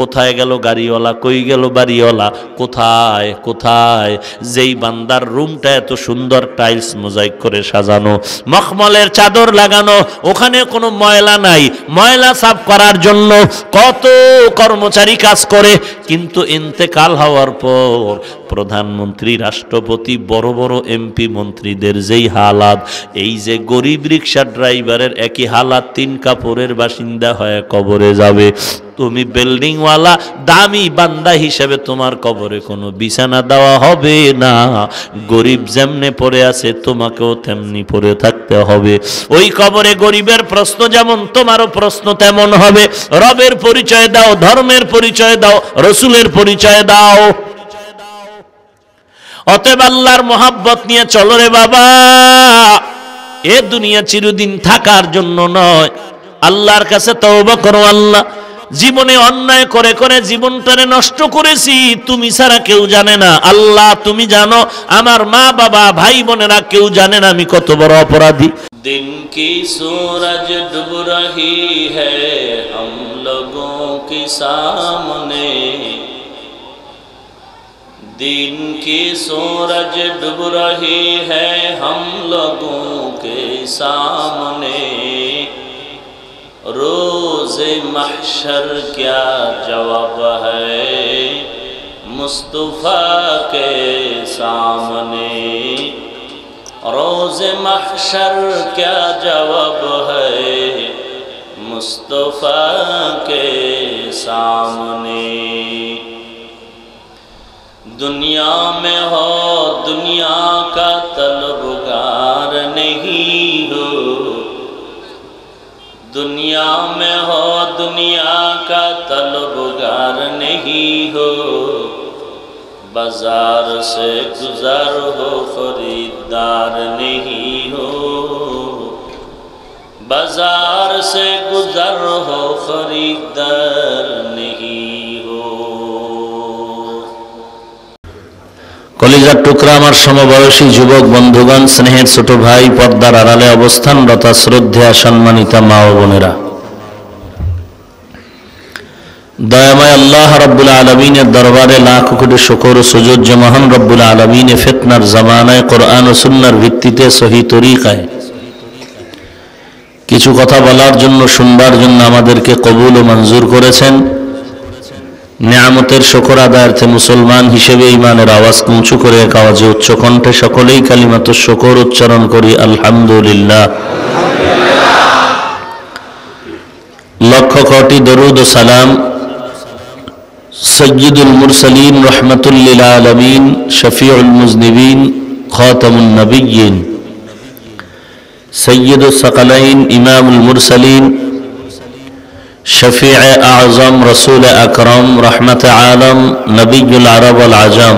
কোথায় গেল গাড়িওয়ালা, কই গেল বাড়িওয়ালা, কোথায় কোথায়? যেই বান্দার রুমটা এত সুন্দর টাইলস মোজাইক করে সাজানো, মখমলের চাদর লাগানো, ওখানে কোনো ময়লা নাই, ময়লা সাফ করার জন্য কত কর্মচারী কাজ করে, কিন্তু ইন্তেকাল হওয়ার পর প্রধানমন্ত্রী, রাষ্ট্রপতি, বড় বড় এমপি মন্ত্রীদের যেই হালাত, এই যে গরিব রিক্সা ড্রাইভারের একই হালাত, 3 কাপড়ের বাসিন্দা হয়ে কবরে যাবে। তুমি বিল্ডিংওয়ালা দামি বান্দা হিসেবে তোমার কবরে কোনো বিছানা দেওয়া হবে না। গরিব যেমনে পড়ে আছে তোমাকেও তেমনি পড়ে থাকতে হবে। ওই কবরে গরিবের প্রশ্ন যেমন, তোমারও প্রশ্ন তেমন হবে। রবের পরিচয় দাও, ধর্মের পরিচয় দাও, রসুলের পরিচয় দাও। অতএব আল্লাহর মোহাব্বত নিয়ে চলো রে বাবা। এ দুনিয়া চিরদিন থাকার জন্য নয়। আল্লাহর কাছে তওবা করো। আল্লাহ, জীবনে অন্যায় করে করে জীবনটারে নষ্ট করেছি, তুমি ছাড়া কেউ জানে না। আল্লাহ তুমি জানো, আমার মা বাবা ভাই বোনেরা কেউ জানে না আমি কত বড় অপরাধী। দিন কি सूरज डूब रही है हम लोगों के सामने, दिन की सूरज डूब रही है हम लोगों के सामने, रोज़े महशर क्या जवाब है मुस्तफ़ा के सामने, रोज़े महशर क्या जवाब है मुस्तफ़ा के सामने। दुनिया में हो दुनिया का तलबगार नहीं हो, दुनिया में हो दुनिया का तलबगार नहीं हो, बाजार से गुजर हो खरीदार नहीं हो, बाजार से गुजर हो खरीदार नहीं हो। কলিজার টুকরা আমার সমবয়সী যুবক বন্ধুগণ, স্নেহের ছোট ভাই, পর্দার আড়ালে অবস্থানরত শ্রদ্ধেয়া সম্মানিতা মা ও বোনেরা, দয়াময় আল্লাহ রাব্বুল আলামিনের দরবারে লাখ কোটি শুকর ও সুজুদ যে মহান রব্বুল আলামিনে ফিতনার জামানায় কোরআন ও সুন্নাহর ভিত্তিতে সহি তরিকায় কিছু কথা বলার জন্য, শুনবার জন্য আমাদেরকে কবুল ও মঞ্জুর করেছেন। নিয়ামতের শুকর আদায়ার্থে মুসলমান হিসেবে ঈমানের আওয়াজ উঁচু করে এক আওয়াজে উচ্চ কণ্ঠে সকলেই কালিমাতুশ শুকর উচ্চারণ করি, আলহামদুলিল্লাহ। লক্ষ কোটি দরুদ ও সালাম সয়্যিদুল মুরসালিন, রাহমাতুল লিল আলামিন, শফিউল মুজনিবিন, খাতামুন নবিয়্যিন, সয়্যিদুস সাকালাইন, ইমামুল মুরসালিন, শফিউ আযম, রাসূল আকরাম, রহমত আলম, নবিয়ুল আরব ওয়াল আজম,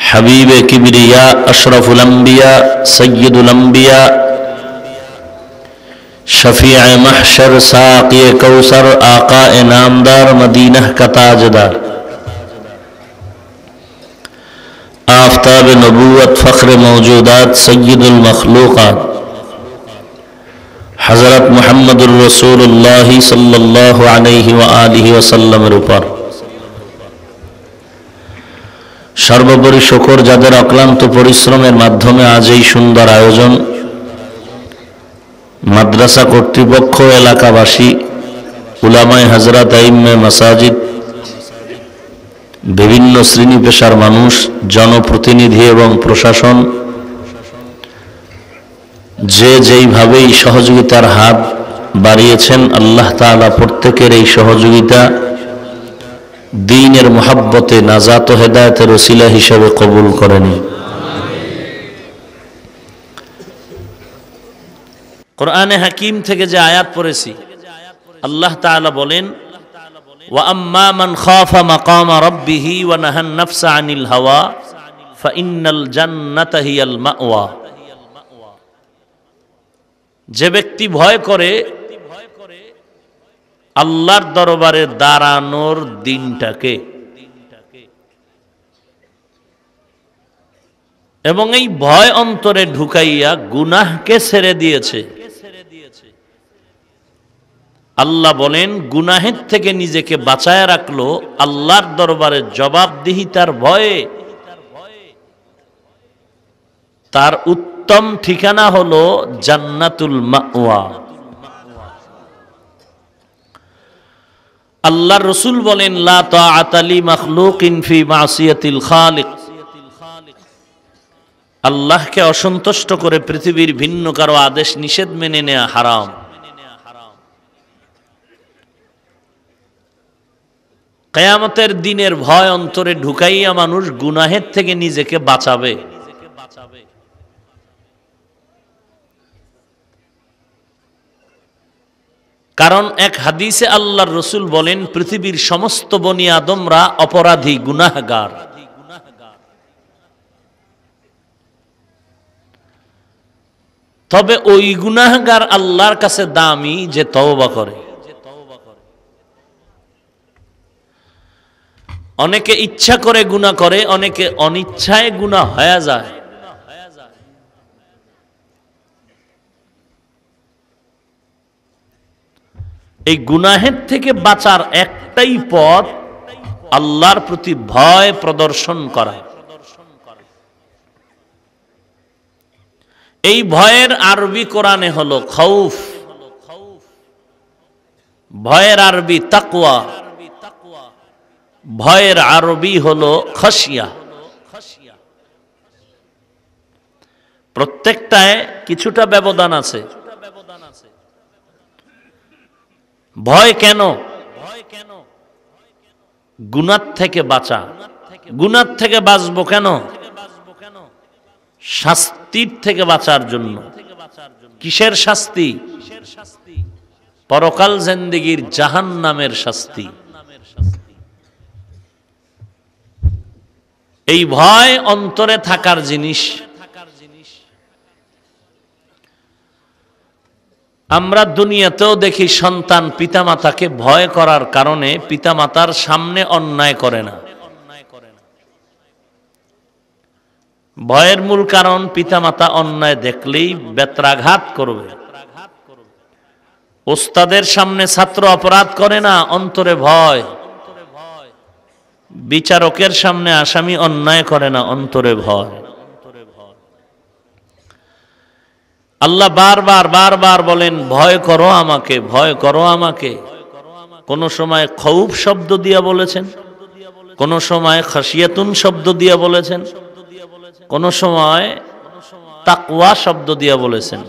হাবিবে কিবরিয়া, আশরাফুল আম্বিয়া, সয়্যিদুল আম্বিয়া, शफीअ महशर, साक़ी कौसर, आका नामदार, मदीना का ताजदार, आफ़ताब नबूवत, फ़ख्र मौजूदात, सय्यदुल मखलूक़ात, हज़रत मुहम्मदुर रसूलुल्लाह सल्लल्लाहु अलैहि व आलिहि वसल्लमेर ऊपर सर्वोपरि शुक्र যাদের অক্লান্ত পরিশ্রমের মাধ্যমে আজ এই সুন্দর আয়োজন, মাদ্রাসা কর্তৃপক্ষ, এলাকাবাসী, উলামায়ে হযরত, আইম্মে মাসাজিদ, বিভিন্ন শ্রেণী পেশার মানুষ, জনপ্রতিনিধি এবং প্রশাসন যে যেইভাবেই সহযোগিতার হাত বাড়িয়েছেন, আল্লাহ তাআলা প্রত্যেকের এই সহযোগিতা দ্বীনের মুহাব্বতে, নাজাত ও হেদায়েতের ওসিলা হিসেবে কবুল করেন। কোরআনে হাকিম থেকে যে আয়াত পড়েছি, আল্লাহ তাআলা বলেন, ওয়া আম্মা মান খাফা মাকামা রাব্বিহি ওয়া নাহান নাফসা আনিল হাওয়া ফাইন্নাল জান্নাতা হিয়াল মাওয়া। যে ব্যক্তি ভয় করে আল্লাহর দরবারে দাঁড়ানোর দিনটাকে এবং এই ভয় অন্তরে ঢুকাইয়া গুনাহকে ছেড়ে দিয়েছে, আল্লাহ বলেন গুনাহের থেকে নিজেকে বাঁচায় রাখলো আল্লাহর দরবারে জবাবদিহিতার ভয়ে, তার উত্তম ঠিকানা হলো জান্নাতুল মাওয়া। আল্লাহর রাসূল বলেন লা তাআতা লি মাখলুকিন ফি মাসিয়াতিল খালিক, আল্লাহকে অসন্তুষ্ট করে পৃথিবীর ভিন্ন কারো আদেশ নিষেধ মেনে নেওয়া হারাম। কিয়ামতের দিনের ভয় অন্তরে ঢুকাইয়া মানুষ গুনাহের থেকে নিজেকে বাঁচাবে। কারণ এক হাদিসে আল্লাহর রাসূল বলেন পৃথিবীর সমস্ত বনি আদমরা অপরাধী, গুনাহগার। তবে ওই গুনাহগার আল্লাহর কাছে দামি যে তওবা করে। অনেকে ইচ্ছা করে গুনাহ করে, অনেকে অনিচ্ছায় গুনাহ হয়ে যায়। এই গুনাহের থেকে বাঁচার একটাই পথ আল্লাহর প্রতি ভয় প্রদর্শন করা। এই ভয়ের আরবি কোরআনে হলো খৌফ, ভয়ের আরবি তাকওয়া, ভয়ের আরবি হলো খশিয়া। প্রত্যেকটায় কিছুটা ব্যবধান আছে। ভয় কেন? গুনাহ থেকে বাঁচা। গুনাহ থেকে বাঁচবো কেন? শাস্তির থেকে বাঁচার জন্য। কিসের শাস্তি? পরকাল জিন্দেগীর জাহান্নামের শাস্তি। এই ভয় অন্তরে থাকার জিনিস। আমরা দুনিয়াতেও দেখি সন্তান পিতামাতাকে ভয় করার কারণে পিতামাতার সামনে অন্যায় করে না। ভয়ের মূল কারণ পিতামাতা অন্যায় দেখলেই বেত্রাঘাত করবে। ওস্তাদের সামনে ছাত্র অপরাধ করে না, অন্তরে ভয়। বিচারকের সামনে আসামি অন্যায় করে না, অন্তরে ভয়। আল্লাহ বারবার বারবার বলেন ভয় করো আমাকে, ভয় করো আমাকে। কোন সময় খৌফ শব্দ দিয়া বলেছেন, কোন সময় খাশিয়াতুন শব্দ দিয়া বলেছেন, কোন সময় তাকওয়া শব্দ দিয়া বলেছেন।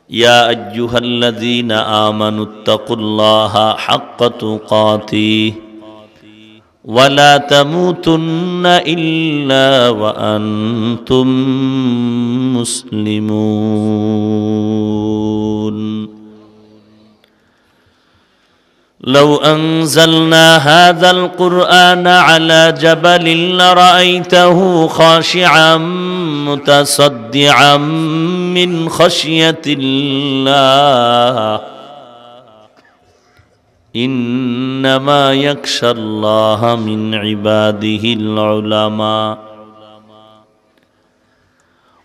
ইয়া আইয়ুহাল্লাযীনা আমানুত্তাকুল্লাহা হাক্কা তুকাতিহি ولا تموتن إلا وأنتم مسلمون لو أنزلنا هذا القرآن على جبل لرأيته خاشعا متصدعا من خشية الله إنما يخشى الله من عباده العلماء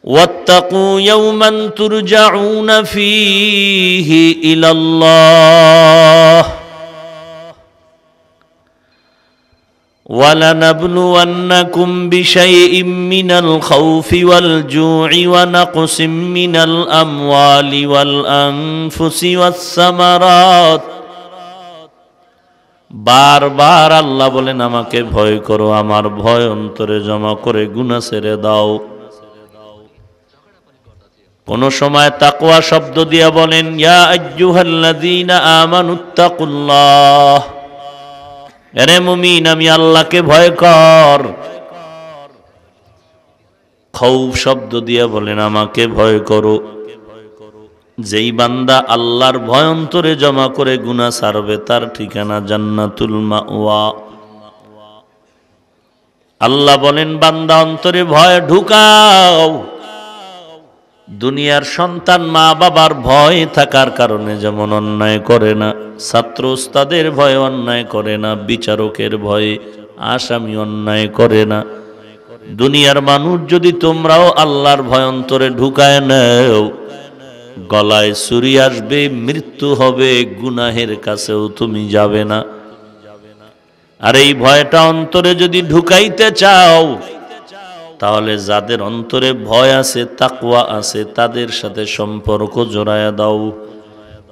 واتقوا يوما ترجعون فيه إلى الله ولنبلونكم بشيء من الخوف والجوع ونقص من الأموال والأنفس والثمرات বারবার আল্লাহ বলেন আমাকে ভয় করো, আমার ভয় অন্তরে জমা করে গুনাহ ছেড়ে দাও। কোন সময় তাকওয়া শব্দ দিয়া বলেন ইয়া আইয়ুহাল্লাযীনা আমানুত্তাকুল্লাহ, আরে মুমিন আমি আল্লাহকে ভয় কর। খৌফ শব্দ দিয়া বলেন আমাকে ভয় করো। যেই বান্দা আল্লাহর ভয় অন্তরে জমা করে গুনাহ ছাড়বে তার ঠিকানা জান্নাতুল মাওয়া। আল্লাহ বলেন বান্দা অন্তরে ভয় ঢুকাও। দুনিয়ার সন্তান মা বাবার ভয় থাকার কারণে যেমন অন্যায় করে না, ছাত্র ওস্তাদের ভয়ে অন্যায় করে না, বিচারকের ভয়ে আসামি অন্যায় করে না, দুনিয়ার মানুষ যদি তোমরাও আল্লাহর ভয় অন্তরে ঢুকায় নাও গলায় ছুরি আসবে, মৃত্যু হবে, গুনাহের কাছেও তুমি যাবে না। আর এই ভয়টা অন্তরে যদি ঢুকাইতে চাও, তাহলে যাদের অন্তরে ভয় আছে, তাকওয়া আছে, তাদের সাথে সম্পর্ক জোড়ায়া দাও।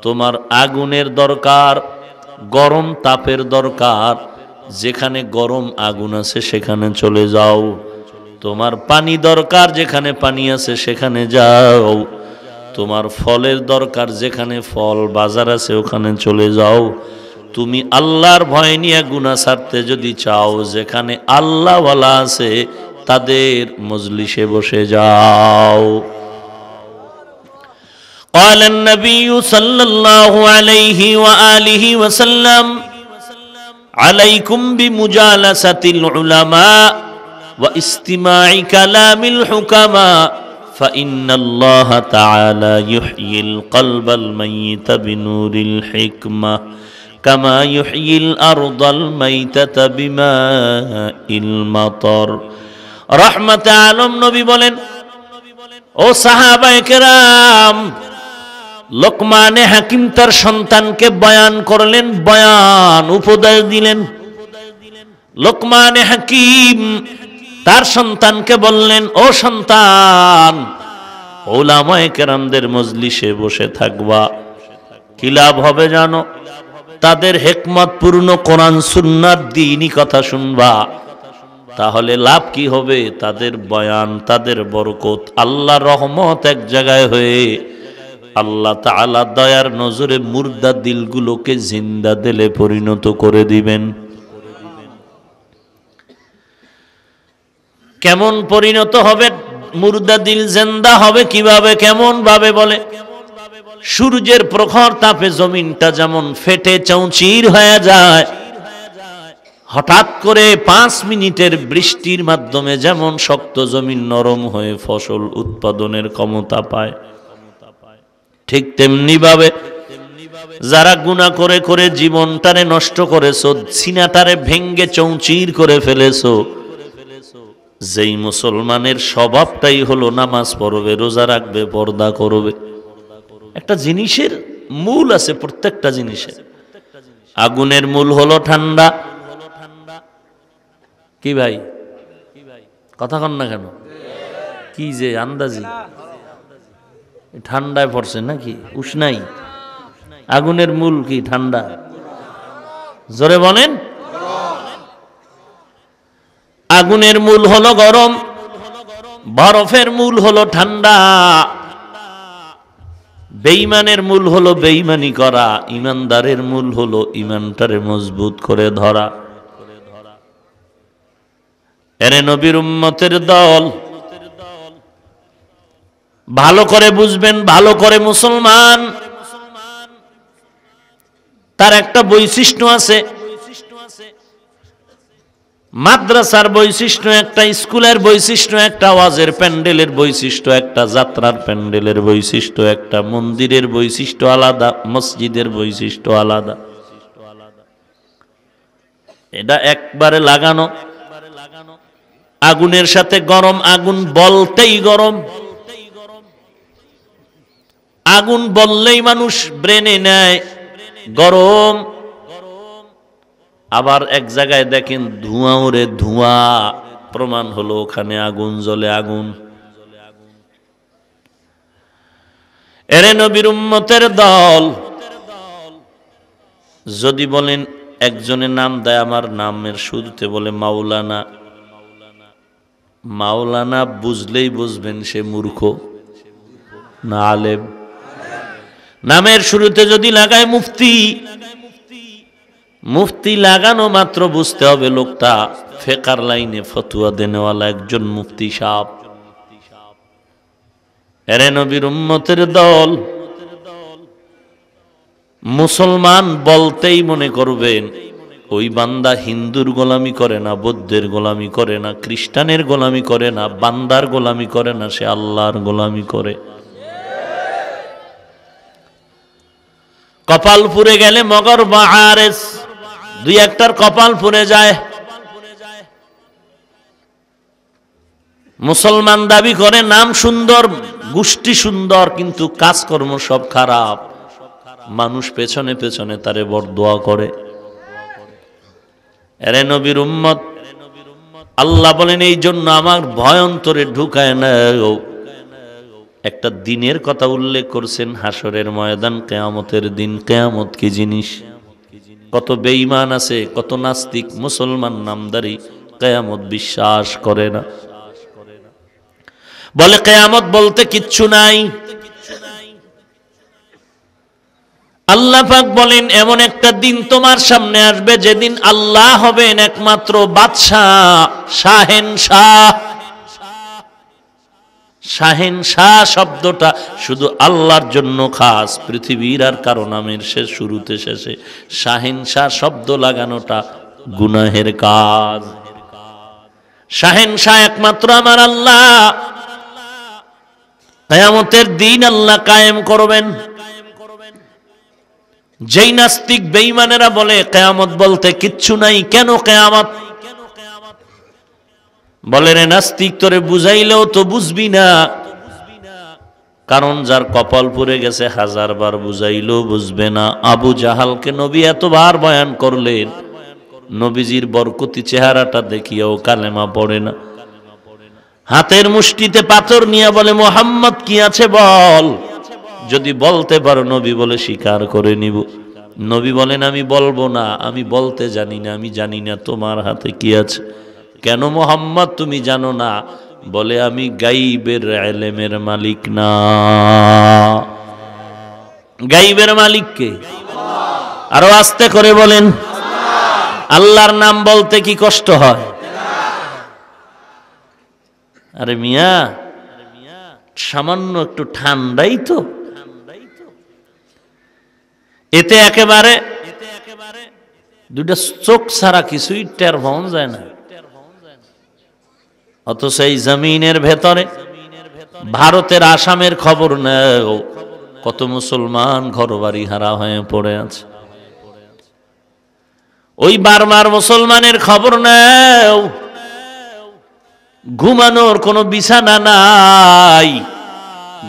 তোমার আগুনের দরকার, গরম তাপের দরকার, যেখানে গরম আগুন আছে সেখানে চলে যাও। তোমার পানি দরকার, যেখানে পানি আছে সেখানে যাও। তোমার ফলের দরকার, যেখানে ফল বাজার আছে ওখানে চলে যাও। তুমি আল্লাহর ভয় নিয়ে গুনাহ ছাড়তে যদি চাও, যেখানে আল্লাহওয়ালা আছে তাদের মজলিসে বসে যাও। قال النبي صلى الله عليه وآله وسلم عليكم بمجالسة العلماء واستماع كلام الحكماء فإن الله تعالى يحيي القلب الميت بنور الحكمة كما يحيي الأرض الميتة بماء المطر رحمة عالم نبي বলেন ও সাহাবায়ে কেরাম, লোকমানে হাকিম তার সন্তানকে বয়ান করলেন, বয়ান উপদেশ দিলেন। লোকমানে হাকিম তার সন্তানকে বললেন, ও সন্তান, উলামায়ে কেরামদের মজলিসে বসে থাকবা। কি লাভ হবে জানো? তাদের হিকমতপূর্ণ কোরআন সুন্নাত দ্বীনি কথা শুনবা। তাহলে লাভ কি হবে? তাদের বয়ান, তাদের বরকত, আল্লাহর রহমত এক জায়গায় হয়ে আল্লাহ তাআলা দয়ার নজরে মুর্দা দিলগুলোকে জিন্দা দিলে পরিণত করে দিবেন। কেমন পরিণত হবে? মুর্দা দিল জিন্দা হবে কিভাবে, কেমন ভাবে বলে? সূর্যের প্রখর তাপে জমিনটা যেমন ফেটে চৌচির হয়ে যায়, হঠাৎ করে 5 মিনিটের বৃষ্টির মাধ্যমে যেমন শক্ত জমিন নরম হয়ে ফসল উৎপাদনের ক্ষমতা পায়, ঠিক তেমনি ভাবে যারা গুনাহ করে করে জীবনটারে নষ্ট করেছো, সিনাটারে ভেঙ্গে চৌচির করে ফেলেছো, যেই মুসলমানের স্বভাবটাই হলো নামাজ পড়বে, রোজা রাখবে, পর্দা করবে। একটা জিনিসের মূল আছে, প্রত্যেকটা জিনিসের। আগুনের মূল হলো ঠান্ডা। কি ভাই, কথা কন না কেন? কি যে আন্দাজি, ঠান্ডায় পড়ছে নাকি উষ্ণাই? আগুনের মূল কি? ঠান্ডা। জোরে বলেন। আগুনের মূল হলো গরম, বরফের মূল হলো ঠান্ডা। বেঈমানের মূল হলো বেঈমানি করা, ইমানদারের মূল হলো ইমানটারে মজবুত করে ধরা। এরে নবীর উম্মতের দল, ভালো করে বুঝবেন, ভালো করে মুসলমান তার একটা বৈশিষ্ট্য আছে। মাদ্রাসার বৈশিষ্ট্য একটা, স্কুলের বৈশিষ্ট্য একটা, ওয়াজের প্যান্ডেলের বৈশিষ্ট্য একটা, যাত্রার প্যান্ডেলের বৈশিষ্ট্য একটা, মন্দিরের বৈশিষ্ট্য আলাদা, মসজিদের বৈশিষ্ট্য আলাদা। এটা একবারে লাগানো। আগুনের সাথে গরম, আগুন বলতেই গরম, আগুন বললেই মানুষ ব্রেনে নেয় গরম। আবার এক জায়গায় দেখেন ধোঁয়া ওরে, ধোঁয়া, প্রমাণ হলো ওখানে আগুন জ্বলে। আগুন। এরে নবীর উম্মতের দল, যদি বলেন একজনের নাম দেয়, আমার নামের শুরুতে বলে মাওলানা, মাওলানা বুঝলেই বুঝবেন সে মূর্খ না আলেম। নামের শুরুতে যদি লাগায় মুফতি, মুফতি লাগানো মাত্র বুঝতে হবে লোকটা ফিকর লাইনে ফতোয়া দেনেওয়ালা একজন মুফতি সাহেব। এরে নবীর উম্মতের দল, মুসলমান বলতেই মনে করবেন ওই বান্দা হিন্দুর গোলামি করে না, বৌদ্ধের গোলামি করে না, খ্রিস্টানের গোলামি করে না, বান্দার গোলামি করে না, সে আল্লাহর গোলামি করে। কপাল পুড়ে গেলে মগর বা আরেস, দুই একটার কপাল পুড়ে যায়, মুসলমান দাবি করে, নাম সুন্দর, গোষ্ঠী সুন্দর, কিন্তু কাজকর্ম সব খারাপ। মানুষ পেছনে পেছনে তারে বরদোয়া করে। এরে নবীর উম্মত, আল্লাহ বলেন এই জন্য আমার ভয় অন্তরে ঢুকায় না। একটা দিনের কথা উল্লেখ করছেন, হাসরের ময়দান, কিয়ামতের দিন। কিয়ামত কি জিনিস? কত বেঈমান আছে, কত নাস্তিক, মুসলমান নামদারি কিয়ামত বিশ্বাস করে না। বলে কিয়ামত বলতে কিচ্ছু নাই। আল্লাহ পাক বলেন এমন একটা দিন তোমার সামনে আসবে যেদিন আল্লাহ হবেন একমাত্র বাদশাহ, শাহেনশাহ। শাহেনশাহ শব্দটা শুধু আল্লাহর জন্য খাস, পৃথিবীর আর কারো নামের শেষ শুরুতে শেষে শাহেনশাহ শব্দ লাগানোটা গুনাহের কাজ। শাহেনশাহ একমাত্র আমার আল্লাহ। কিয়ামতের দিন আল্লাহ কায়েম করবেন। যেই নাস্তিক বেঈমানেরা বলে কিয়ামত বলতে কিচ্ছু নাই, কেন কিয়ামত? বলে রে নাস্তিক, তোরে বুঝাইলেও তো বুঝবি না, কারণ যার কপাল পুড়ে গেছে হাজারবার বুঝাইলেও বুঝবে না। আবু জাহালকে নবী এতবার বয়ান করলেন, নবীজির বরকতি চেহারাটা দেখিয়াও কালেমা পড়ে না। হাতের মুষ্টিতে পাথর নিয়ে বলে, মুহাম্মদ কি আছে বল। যদি বলতে পারো, নবী বলে স্বীকার করে নিব। নবী বলেন আমি বলবো না, আমি বলতে জানি না, আমি জানি না তোমার হাতে কি আছে। কেন মুহাম্মদ তুমি জানো না? বলে আমি গাইবের ইলমের মালিক না। গাইবের মালিক কে? আরো আস্তে করে বলেন। আল্লাহর নাম বলতে কি কষ্ট হয়? আরে মিয়া, সামান্য একটু ঠান্ডাই তো, এতে একেবারে দুইটা চোখ ছাড়া কিছুই টের পাওয়া যায় না। অথচ এই জমিনের ভেতরে, ভারতের আসামের খবর নেও, কত মুসলমান ঘরবাড়ি হারা হয়ে পড়ে আছে। ওই বার্মার মুসলমানের খবর নেও, ঘুমানোর কোনো বিছানা নাই,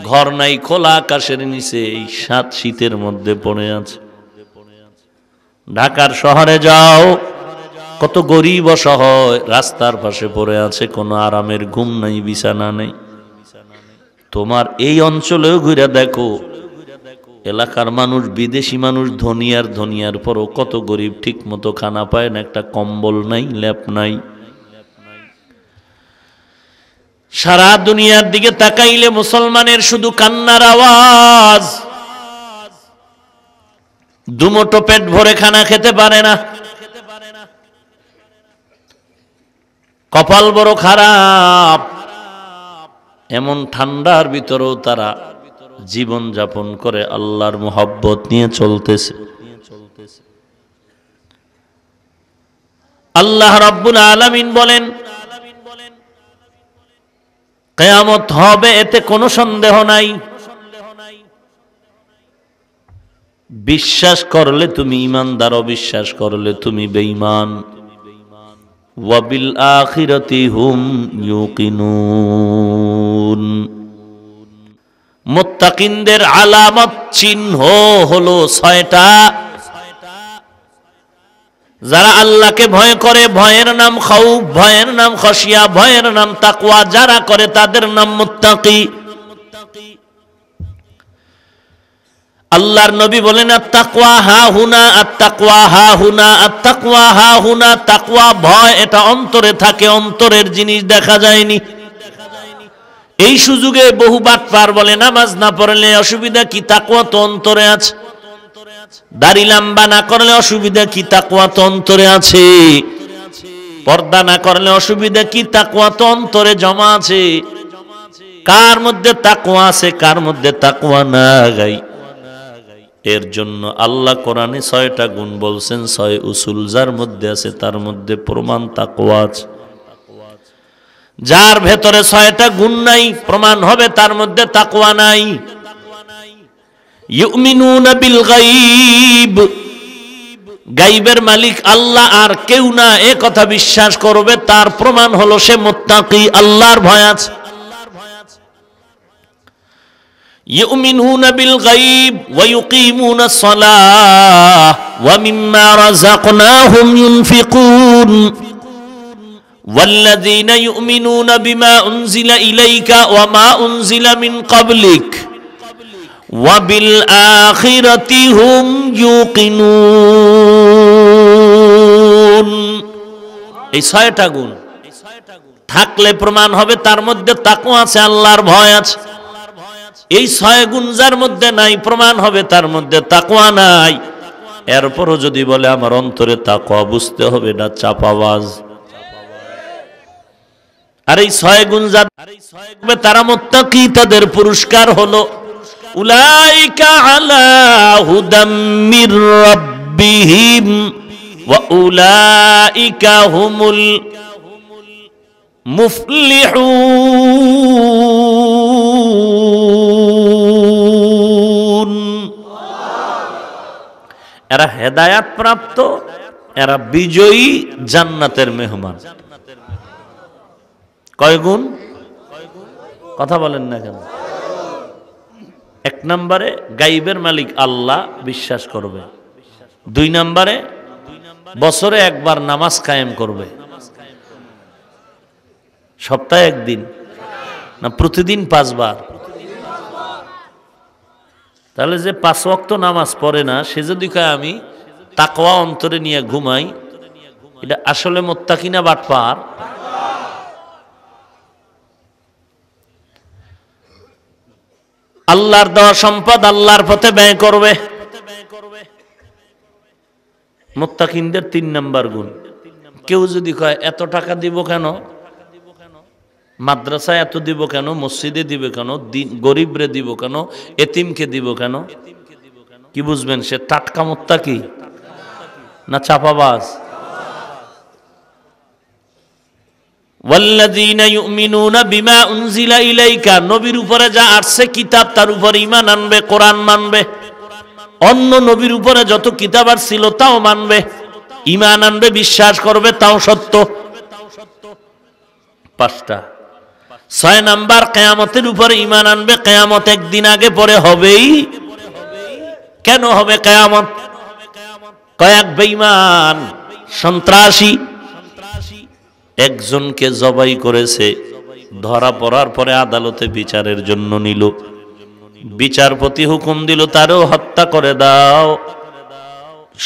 ঘর নাই, খোলা আকাশের নিচে এই শীতের মধ্যে পড়ে আছে। ঢাকার শহরে যাও, কত গরিব অসহায় রাস্তার পাশে পড়ে আছে, কোনো আরামের ঘুম নাই, বিছানা নেই। তোমার এই অঞ্চলেও ঘুরে দেখো, এলাকার মানুষ, বিদেশি মানুষ, ধনিয়ার পরও কত গরিব, ঠিক মতো খানা পায় না, একটা কম্বল নাই, ল্যাপ নাই। সারা দুনিয়ার দিকে তাকাইলে মুসলমানের শুধু কান্নার আওয়াজ। দুমুঠো পেট ভরে খানা খেতে পারে না, কপাল বড় খারাপ। এমন ঠান্ডার ভিতরেও তারা জীবন যাপন করে আল্লাহর মুহাব্বত নিয়ে চলতেছে। আল্লাহ রাব্বুল আলামিন বলেন কিয়ামত হবে, এতে কোনো সন্দেহ নাই। বিশ্বাস করলে তুমি ঈমানদার, অবিশ্বাস করলে তুমি বেঈমান। ওয়া বিল আখিরাতি হুম ইউকিনুন। মুত্তাকিনদের আলামত, চিহ্ন হলো 6টা। যারা আল্লাহকে ভয় করে, ভয়ের নাম খাউফ, ভয়ের নাম খশিয়া, ভয়ের নাম তাকওয়া। যারা করে তাদের নাম মুত্তাকি। আল্লাহর নবী বলেন আত-তাকওয়া হা হুনা, আত-তাকওয়া হা হুনা, আত-তাকওয়া হা হুনা। তাকওয়া ভয়, এটা অন্তরে থাকে, অন্তরের জিনিস দেখা যায়নি। এই সুযোগে বহু বাটপার বলে নামাজ না পড়লে অসুবিধা কি, তাকওয়া তো অন্তরে আছে। দাড়ি লম্বা না করলে অসুবিধা কি, তাকওয়া তো অন্তরে আছে। পর্দা না করলে অসুবিধা কি, তাকওয়া তো অন্তরে জমা আছে। কার মধ্যে তাকওয়া আছে, কার মধ্যে তাকওয়া নাই? এর জন্য আল্লাহ কোরআনে 6টা গুণ বলছেন, 6 উসুল যার মধ্যে আছে তার মধ্যে প্রমাণ তাকওয়া আছে। যার ভেতরে 6টা গুণ নাই, প্রমাণ হবে তার মধ্যে তাকওয়া নাই। ইউমিনুনা বিল গায়ব, গাইবের মালিক আল্লাহ আর কেউ না এ কথা বিশ্বাস করবে, তার প্রমাণ হলো সে মুত্তাকি, আল্লাহর ভয় আছে। ইউমিনুনা বিল গায়ব ওয়া ইউকিমুনাস সালাহ ওয়া মিম্মা রাযাকনাহুম ইউনফিকুন ওয়াল্লাযীনা ইউমিনুনা বিমা উনজিলা ইলাইকা ওয়া মা উনজিলা মিন ক্বাবলিক ওয়া বিল আখিরাতি হুম ইউকিনুন। এই 6টা গুণ থাকলে প্রমাণ হবে তার মধ্যে তাকওয়া আছে, আল্লাহর ভয় আছে। এই 6 গুণ যার মধ্যে নাই, প্রমাণ হবে তার মধ্যে তাকওয়া নাই। এরপরও যদি বলে আমার অন্তরে তাকওয়া, বুঝতে হবে না চাপাবাজ। আর এই 6 গুণ যাদের তারা মুত্তাকি, তাদের পুরস্কার হলো উলাইকা আলা হুদাম মির রাব্বিহিম ওয়া উলাইকা হুমুল মুফলিহুন। এরা হেদায়াত প্রাপ্ত, এরা বিজয়ী, জান্নাতের মেহমান। কয় গুণ? কথা বলেন না কেন? 1 নম্বরে গাইবের মালিক আল্লাহ বিশ্বাস করবে। 2 নম্বরে বছরে একবার নামাজ কায়েম করবে। সপ্তাহে 1 দিন না, প্রতিদিন 5 বার। তাহলে যে 5 ওয়াক্ত নামাজ পড়ে না, সে যদি কয় আমি তাকওয়া অন্তরে নিয়ে ঘুমাই, এটা আসলে মুত্তাকি না বাটপার? আল্লাহর দেওয়া সম্পদ আল্লাহর পথে ব্যয় করবে। মুত্তাকিনদের 3 নম্বর গুণ। কেউ যদি কয় এত টাকা দিব কেন, মাদ্রাসায় এত দিব কেন, মসজিদে দিবে কেন, গরিবরে দিব কেন, এতিমকে দিব কেন, কি বুঝবেন সে টাটকা মুত্তাকি না চাপাবাজ? ওয়াল্লাযীনা ইউমিনুনা বিমা উনজিলা ইলাইকা, নবীর উপরে যা আসছে কিতাব তার উপর ঈমান আনবে, কোরআন মানবে। অন্য নবীর উপরে যত কিতাব আসছিল তাও মানবে, ঈমান আনবে, বিশ্বাস করবে, তাও সত্য। 5টা। 6 নাম্বার কিয়ামতের উপরে ঈমান আনবে, কিয়ামত একদিন আগে পরে হবেই। কেন হবে কিয়ামত? কয়েক বেঈমান সন্ত্রাসী একজনকে জবাই করেছে, ধরা পড়ার পরে আদালতে বিচারের জন্য নিল। বিচারপতি হুকুম দিল তারও হত্যা করে দাও,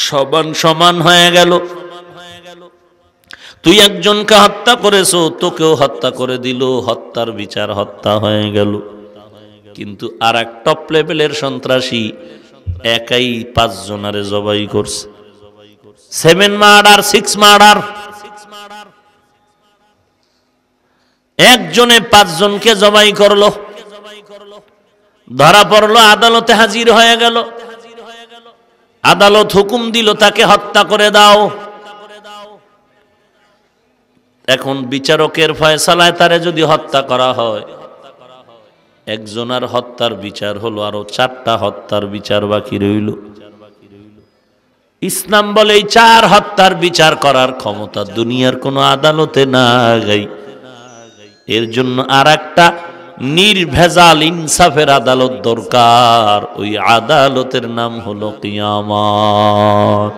সমান সমান হয়ে গেল। তুই একজনকে হত্যা করেছো, তোকেও হত্যা করে দিল, হত্যার বিচার হত্যা হয়ে গেল। কিন্তু আর এক টপ লেভেলের সন্ত্রাসী একাই 5 জনারে জবাই করছে। 7 মার্ডার, 6 মার্ডার। একজনে 5 জনকে জবাই করলো, ধরা পড়লো, আদালতে হাজির হয়ে গেল। আদালত হুকুম দিল তাকে হত্যা করে দাও। এখন বিচারকের ফয়সালায় তারে যদি হত্যা করা হয়, একজনের হত্যার বিচার হলো, আরো 4টা হত্যার বিচার বাকি রইল। ইসলাম বলে এই 4 হত্যার বিচার করার ক্ষমতা দুনিয়ার কোন আদালতে নাই। এর জন্য আর একটা নির্ভেজাল ইনসাফের আদালত দরকার। ওই আদালতের নাম হলো কিয়ামত।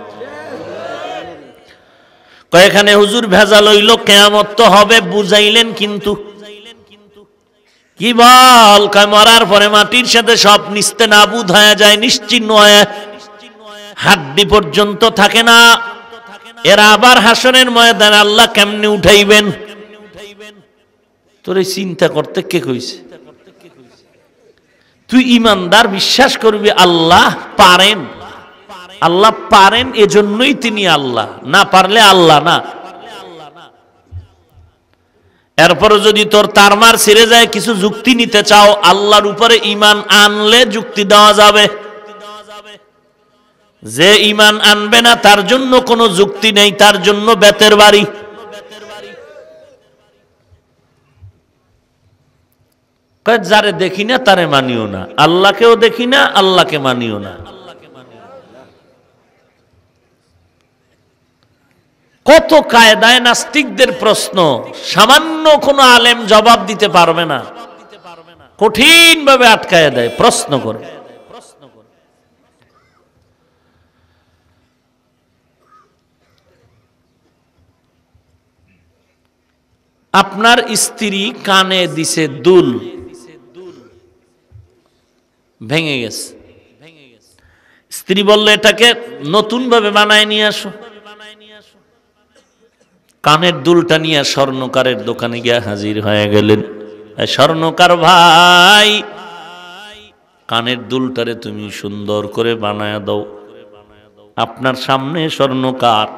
এখানে হুজুর ভেজাল হইল, কিয়ামত তো হবে, বুঝাইলেন কিন্তু কি বল? মরার পরে মাটির সাথে সব নিস্তে নাবুদ হয়ে যায়, নিশ্চিহ্ন হয়ে, হাড্ডি পর্যন্ত থাকে না। এরা আবার হাসরের ময়দানে আল্লাহ কেমনে উঠাইবেন? তোর এই চিন্তা করতে কে কইছে? তুই ইমানদার, বিশ্বাস করবি আল্লাহ পারেন। আল্লাহ পারেন, এজন্যই তিনি আল্লাহ, না পারলে আল্লাহ না। এরপরে যদি তোর তারমার ছিঁড়ে যায়, কিছু যুক্তি নিতে চাও, আল্লাহর উপরে ঈমান আনলে যুক্তি দেওয়া যাবে। যে ঈমান আনবে না তার জন্য কোনো যুক্তি নেই, তার জন্য বেতের বাড়ি। যারে দেখি না তারে মানিও না, আল্লাহকেও দেখি না, আল্লাহকে মানিও না। কত কায়দায় নাস্তিকদের প্রশ্ন, সামান্য কোনো আলেম জবাব দিতে পারবে না, কঠিন ভাবে আটকায় দেয় প্রশ্ন করে। আপনার স্ত্রী কানে দিছে দুল, ভেঙে গেছে, স্ত্রী বলল এটাকে নতুন ভাবে বানায় নিয়ে আসো। কানের দুলটা নিয়ে স্বর্ণকারের দোকানে গিয়ে হাজির হয়ে গেলেন। স্বর্ণকার ভাই, কানের দুলটারে তুমি সুন্দর করে বানায় দাও। আপনার সামনে স্বর্ণকার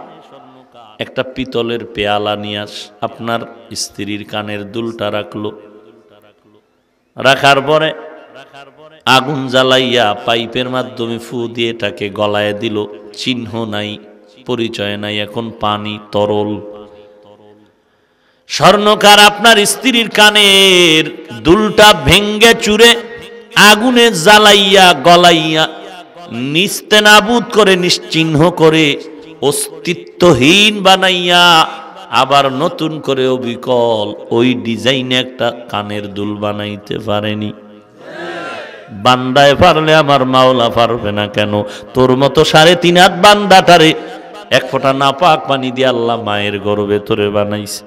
একটা পিতলের পেয়ালা নিয়ে আপনার স্ত্রীর কানের দুলটা রাখলো। রাখার পরে আগুন জ্বালাইয়া পাইপের মাধ্যমে ফু দিয়ে এটাকে গলায় দিল। চিহ্ন নাই, পরিচয় নাই, এখন পানি তরল। স্বর্ণকার আপনার স্ত্রীর কানের দুলটা ভেঙ্গে চুরে আগুনে জ্বালাইয়া গলাইয়া নিস্তেনাবুদ করে, নিশ্চিহ্ন করে, অস্তিত্বহীন বানাইয়া আবার নতুন করে অবিকল ওই ডিজাইনে একটা কানের দুল বানাইতে পারেনি। বান্দায় পারলে আমার মাওলা পারবে না কেন? তোর মতো 3.5 হাত বান্দাটারে এক ফোঁটা নাপাক পানি দিয়ে আল্লাহ মায়ের গর্ভে তোরে বানাইছে।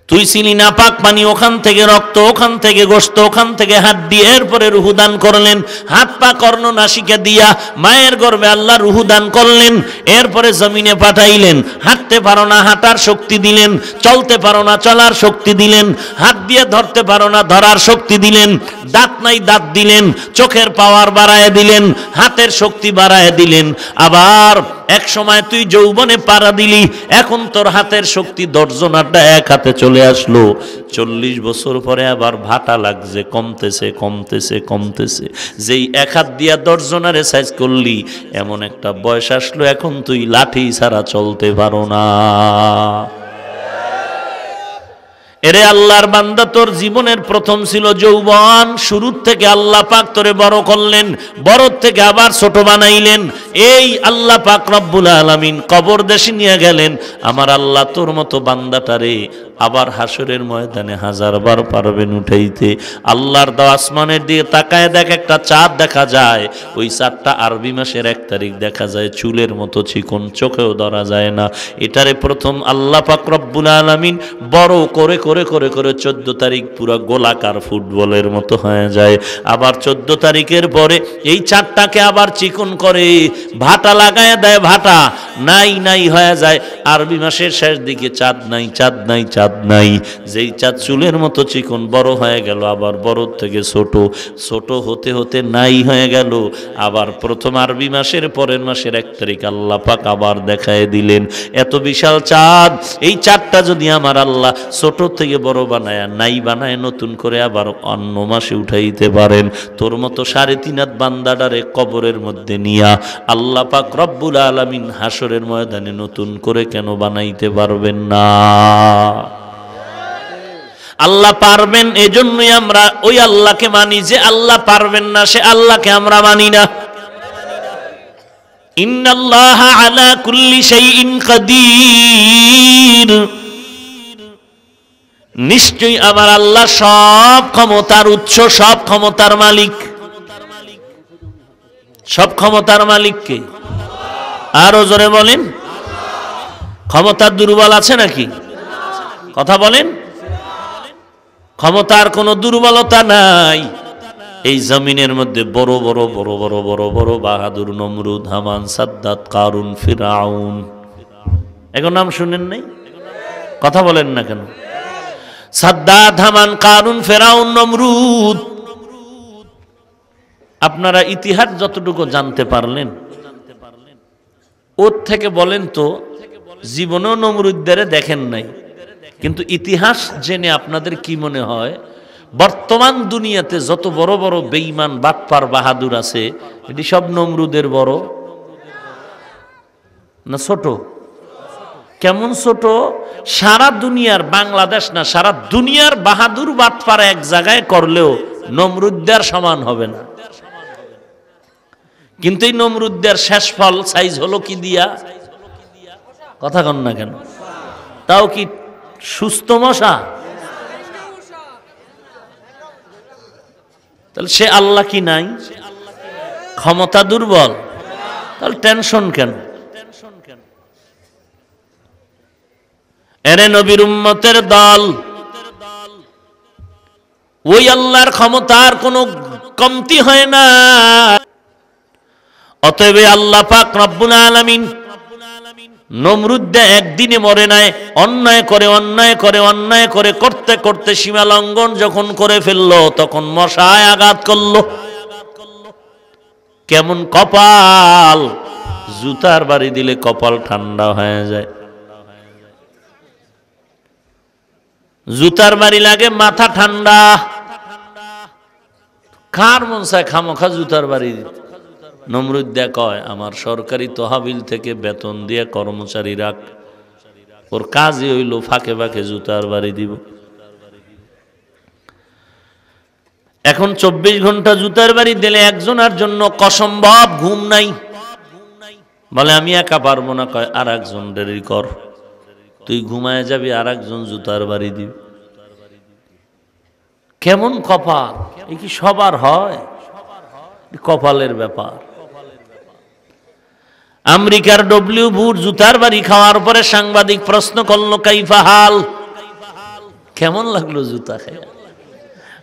তুই ছিলি নাপাক পানি, ওখান থেকে রক্ত, ওখান থেকে গোশত, ওখান থেকে হাড্ডি, এরপরে রুহু দান করলেন। হাত পা কর্ণ নাসিকা দিয়া মায়ের গর্ভে আল্লাহ রুহু দান করলেন। এরপরে জমিনে পাঠাইলেন। হাঁটতে পারো না, হাঁটার শক্তি দিলেন। চলতে পারো না, চলার শক্তি দিলেন। হাত দিয়ে ধরতে পারো না, ধরার শক্তি দিলেন। দাঁত নাই, দাঁত দিলেন। চোখের পাওয়ার বাড়ায় দিলেন, হাতের শক্তি বাড়ায় দিলেন। আবার এক সময় তুই যৌবনে পাড়া দিলি, এখন তোর হাতের শক্তি দর্জনাটা এক হাতে চলে আসলো। 40 বছর পরে আবার ভাটা লাগছে, কমতেছে কমতেছে কমতেছে। যেই এক হাত দিয়া দর্জনারে সাইজ করলি, এমন একটা বয়স আসলো এখন তুই লাঠি ছাড়া চলতে পারো না। এরে আল্লাহর বান্দা, তোর জীবনের প্রথম ছিল যৌবন। শুরুর থেকে আল্লাহ পাক তোরে বড় করলেন, বড় থেকে আবার ছোট বানাইলেন। এই আল্লাহ পাক রব্বুল আলামিন কবর দেশে নিয়ে গেলেন। আমার আল্লাহ তোর মতো বান্দাটারে আবার হাসরের ময়দানে 1000 বার পারবেন উঠাইতে। আল্লাহর দেওয়া আসমানের দিকে তাকায় দেখ, একটা চাঁদ দেখা যায়। ওই চাঁদটা আরবি মাসের 1 তারিখ দেখা যায়, চুলের মতো চিকন, চোখেও ধরা যায় না। এটারে প্রথম আল্লাহ পাক রব্বুল আলামিন বড় করে করে করে করে 14 তারিখ পুরো গোলাকার ফুটবলের মতো হয়ে যায়। আবার 14 তারিখের পরে এই চাঁদটাকে আবার চিকন করে ভাটা লাগায় দেয়, ভাটা নাই নাই হয়ে যায়। আরবি মাসের শেষ দিকে চাঁদ নাই, চাঁদ নাই, চাঁদ নাই। যেই চাঁদ চুলের মতো চিকন বড় হয়ে গেল, আবার বড় থেকে ছোট, ছোট হতে হতে নাই হয়ে গেল। আবার প্রথম আরবি মাসের পরের মাসের 1 তারিখ আল্লাহ পাক আবার দেখায় দিলেন। এত বিশাল চাঁদ, এই চাঁদটা যদি আমার আল্লাহ ছোট থেকে বড় বানায়, নাই বানায় নতুন করে আবার অন্য মাসে উঠাইতে পারেন, তোর মতো 3.5 হাত বান্দাটারে কবরের মধ্যে নিয়া আল্লাহ পাক রব্বুল আলামিন হাসরের ময়দানে নতুন করে কেন বানাইতে পারবেন না? আল্লাহ পারবেন, এজন্যই আমরা ওই আল্লাহকে মানি। যে আল্লাহ পারবেন না, সে আল্লাহকে আমরা মানি না। ইন্নাল্লাহা আলা কুল্লি শাইইন কাদির, নিশ্চয়ই আমার আল্লাহ সব ক্ষমতার উৎস, সব ক্ষমতার মালিক। সব ক্ষমতার মালিক কে? আরো জোরে বলেন। ক্ষমতার দুর্বল আছে নাকি? কথা বলেন। ক্ষমতার কোনো দুর্বলতা নাই। এই জমিনের মধ্যে বড় বড় বড় বড় বড় বড় বাহাদুর, নমরুদ, হামান, সাদ্দাত, কারুন, ফিরাউন, এগুলোর নাম শুনেন নাই? কথা বলেন না কেন? সাদ্দাত, হামান, কারুন, ফিরাউন, নমরুদ, আপনারা ইতিহাস যতটুকু জানতে পারলেন ওর থেকে বলেন তো, জীবনেও নমরুদদের দেখেন নাই, কিন্তু ইতিহাস জেনে আপনাদের কি মনে হয় বর্তমান দুনিয়াতে যত বড় বড় বেঈমান, বাটপার, বাহাদুর আছে, এটি সব নমরুদের বড় না ছোট? কেমন ছোট? সারা দুনিয়ার, বাংলাদেশ না, সারা দুনিয়ার বাহাদুর বাটপার এক জায়গায় করলেও নমরুদদের সমান হবে না। কিন্তু এই নমরুদদের শেষ ফল সাইজ হলো কি দিয়া? কথা কন না কেন? তাও কি সুস্থ মশা? তাহলে সে আল্লাহ কি নাই? ক্ষমতা দুর্বল? তাহলে টেনশন কেন? এরে নবীর উম্মতের দল, ওই আল্লাহর ক্ষমতার কোনো কমতি হয় না। অতএব আল্লাহ পাক রব্বুল আলামিন নমরুদ একদিনে মরে নাই, অন্যায় করে অন্যায় করে অন্যায় করে করতে করতে সীমা লঙ্ঘন যখন করে ফেললো, তখন মশায় আঘাত করলো। কেমন কপাল, জুতার বাড়ি দিলে কপাল ঠান্ডা হয়ে যায়। জুতার বাড়ি লাগে মাথা ঠান্ডা। কার মন চায় খামোখা জুতার বাড়ি দিতে? নমরুদ কয়, আমার সরকারি তহবিল থেকে বেতন দিয়ে কর্মচারী রাখ, ওর কাজই হইল ফাঁকে ফাঁকে জুতার বাড়ি দিব। এখন 24 ঘন্টা জুতার বাড়ি দিলে একজনের জন্য অসম্ভব, ঘুম নাই। বলে আমি একা পারবো না। কয় আর একজন দেরি কর, তুই ঘুমায় যাবি, আর একজন জুতার বাড়ি দিবি। কেমন কপাল! এ কি সবার হয়? কপালের ব্যাপার। আমেরিকার ডব্লিউ বুশ জুতার বাড়ি খাওয়ার পরে সাংবাদিক প্রশ্ন করলো, কাইফা হাল, কেমন লাগলো জুতা খেয়ে?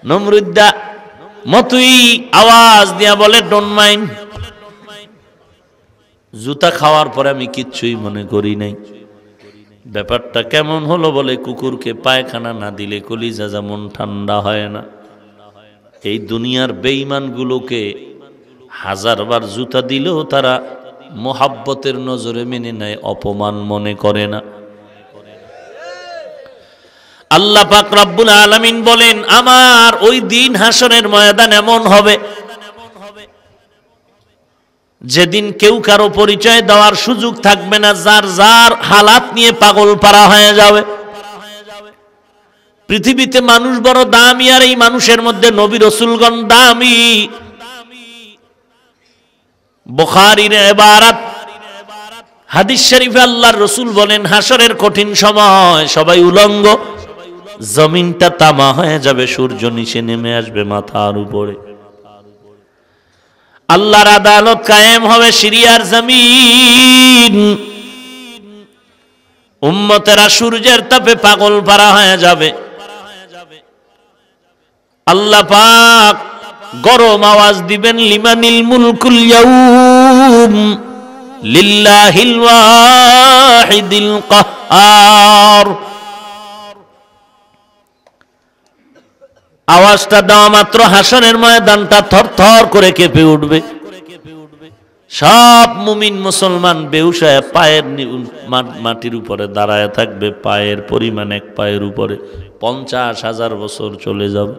নমরুদ্দা মতই আওয়াজ দিয়া বলে, ডোন্ট মাইন্ড। জুতা খাওয়ার পরে আমি কিচ্ছুই মনে করি নাই। ব্যাপারটা কেমন হলো? বলে কুকুরকে পায়খানা না দিলে কলিজা যেমন ঠান্ডা হয় না, এই দুনিয়ার বেঈমানগুলোকে হাজারবার জুতা দিলেও তারা মোহাব্বতের নজরে মেনে নেয়, অপমান মনে করে না। আল্লাহ পাক রব্বুল আলামিন বলেন, আমার ওই দিন হাসরের ময়দান এমন হবে যেদিন কেউ কারো পরিচয় দেওয়ার সুযোগ থাকবে না, যার যার হালাত নিয়ে পাগল পারা হয়ে যাবে। পৃথিবীতে মানুষ বড় দামি, আর এই মানুষের মধ্যে নবী রাসূলগণ দামি। বুখারীর ইবারত, হাদিস শরীফে আল্লাহর রাসূল বলেন, হাসরের কঠিন সময় সবাই উলঙ্গ, জমিনটা তামা হয়ে যাবে, সূর্য নিচে নেমে আসবে মাথার উপরে। আল্লাহর আদালত কায়েম হবে সিরিয়ার জমিন। উম্মতেরা সূর্যের তাপে পাগল পারা হয়ে যাবে। আল্লাহ পাক গরম আওয়াজ দিবেন, লিমানিল মুলকুল ইয়াউম লিল্লাহিল ওয়াহিদিল কাহ্হার। আওয়াজটা দেওয়া মাত্র হাসরের ময়দানটা থরথর করে কেঁপে উঠবে। সব মুমিন মুসলমান বেহুশ হয়ে পায়ের মাটির উপরে দাঁড়ায় থাকবে, পায়ের পরিমাণ এক পায়ের উপরে 50,000 বছর চলে যাবে।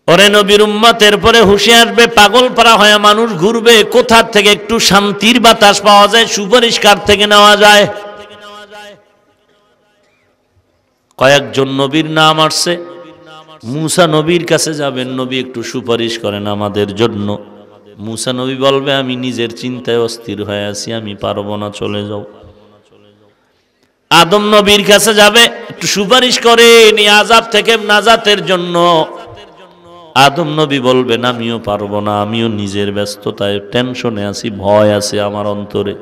ওরে নবীর উম্মতের পরে হুঁশে আসবে, পাগল পারা হয়ে মানুষ ঘুরবে। কোথা থেকে একটু শান্তির বাতাস পাওয়া যায়, সুপরিষ্কার থেকে নেওয়া যায়। কয়েকজন নবীর নাম আসছে। মুসা নবীর কাছে যাবেন, নবী একটু সুপারিশ করেন আমাদের জন্য। মুসা নবী বলবে, আমি নিজের চিন্তায় অস্থির হয়ে আছি, আমি পারবো না, চলে যাও। আদম নবীর কাছে যাবে, একটু সুপারিশ করেন এই আযাব থেকে নাজাতের জন্য। আদম নবী বলবেন, আমিও পারবো না, আমিও নিজের ব্যস্ততায় টেনশনে আছি, ভয় আছে আমার অন্তরে।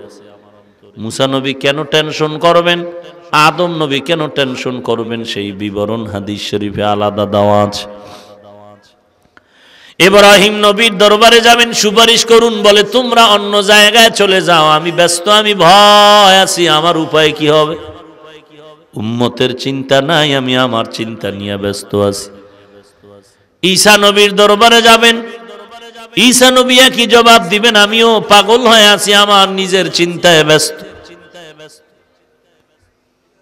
মুসা নবী কেন টেনশন করবেন, আদম নবী কেন টেনশন করবেন, সেই বিবরণ হাদিস শরীফে আলাদা দেওয়া আছে। ইব্রাহিম নবীর দরবারে যাবেন, সুপারিশ করুন। বলে, তোমরা অন্য জায়গায় চলে যাও, আমি ব্যস্ত, আমি ভয় আছি, আমার উপায় কি হবে? উম্মতের চিন্তা নাই, আমি আমার চিন্তা নিয়ে ব্যস্ত আছি। ঈসা নবীর দরবারে যাবেন, ঈসা নবী কি জবাব দিবেন, আমিও পাগল হয়ে আছি, আমার নিজের চিন্তায় ব্যস্ত।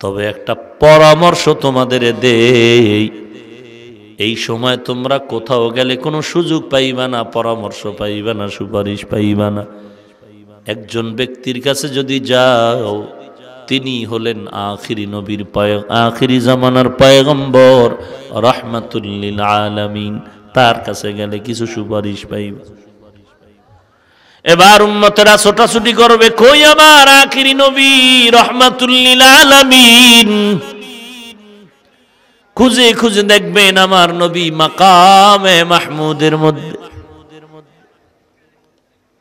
তবে একটা পরামর্শ তোমাদের দেই, এই সময় তোমরা কোথাও গেলে কোনো সুযোগ পাইবা না, পরামর্শ পাইবা না, সুপারিশ পাইবা না। একজন ব্যক্তির কাছে যদি যাও, তিনি হলেন আখিরি নবীর আখিরি জামানার পয়গম্বর রাহমাতুল লিল আলামিন। তার কাছে গেলে কিছু সুপারিশ পাইবা। এবার উম্মতেরা ছোটাছুটি করবে, কই আমার আখিরি নবী রাহমাতুল লিল আলামিন। খুঁজে খুঁজে দেখবেন আমার নবী মাকামে মাহমুদের মধ্যে,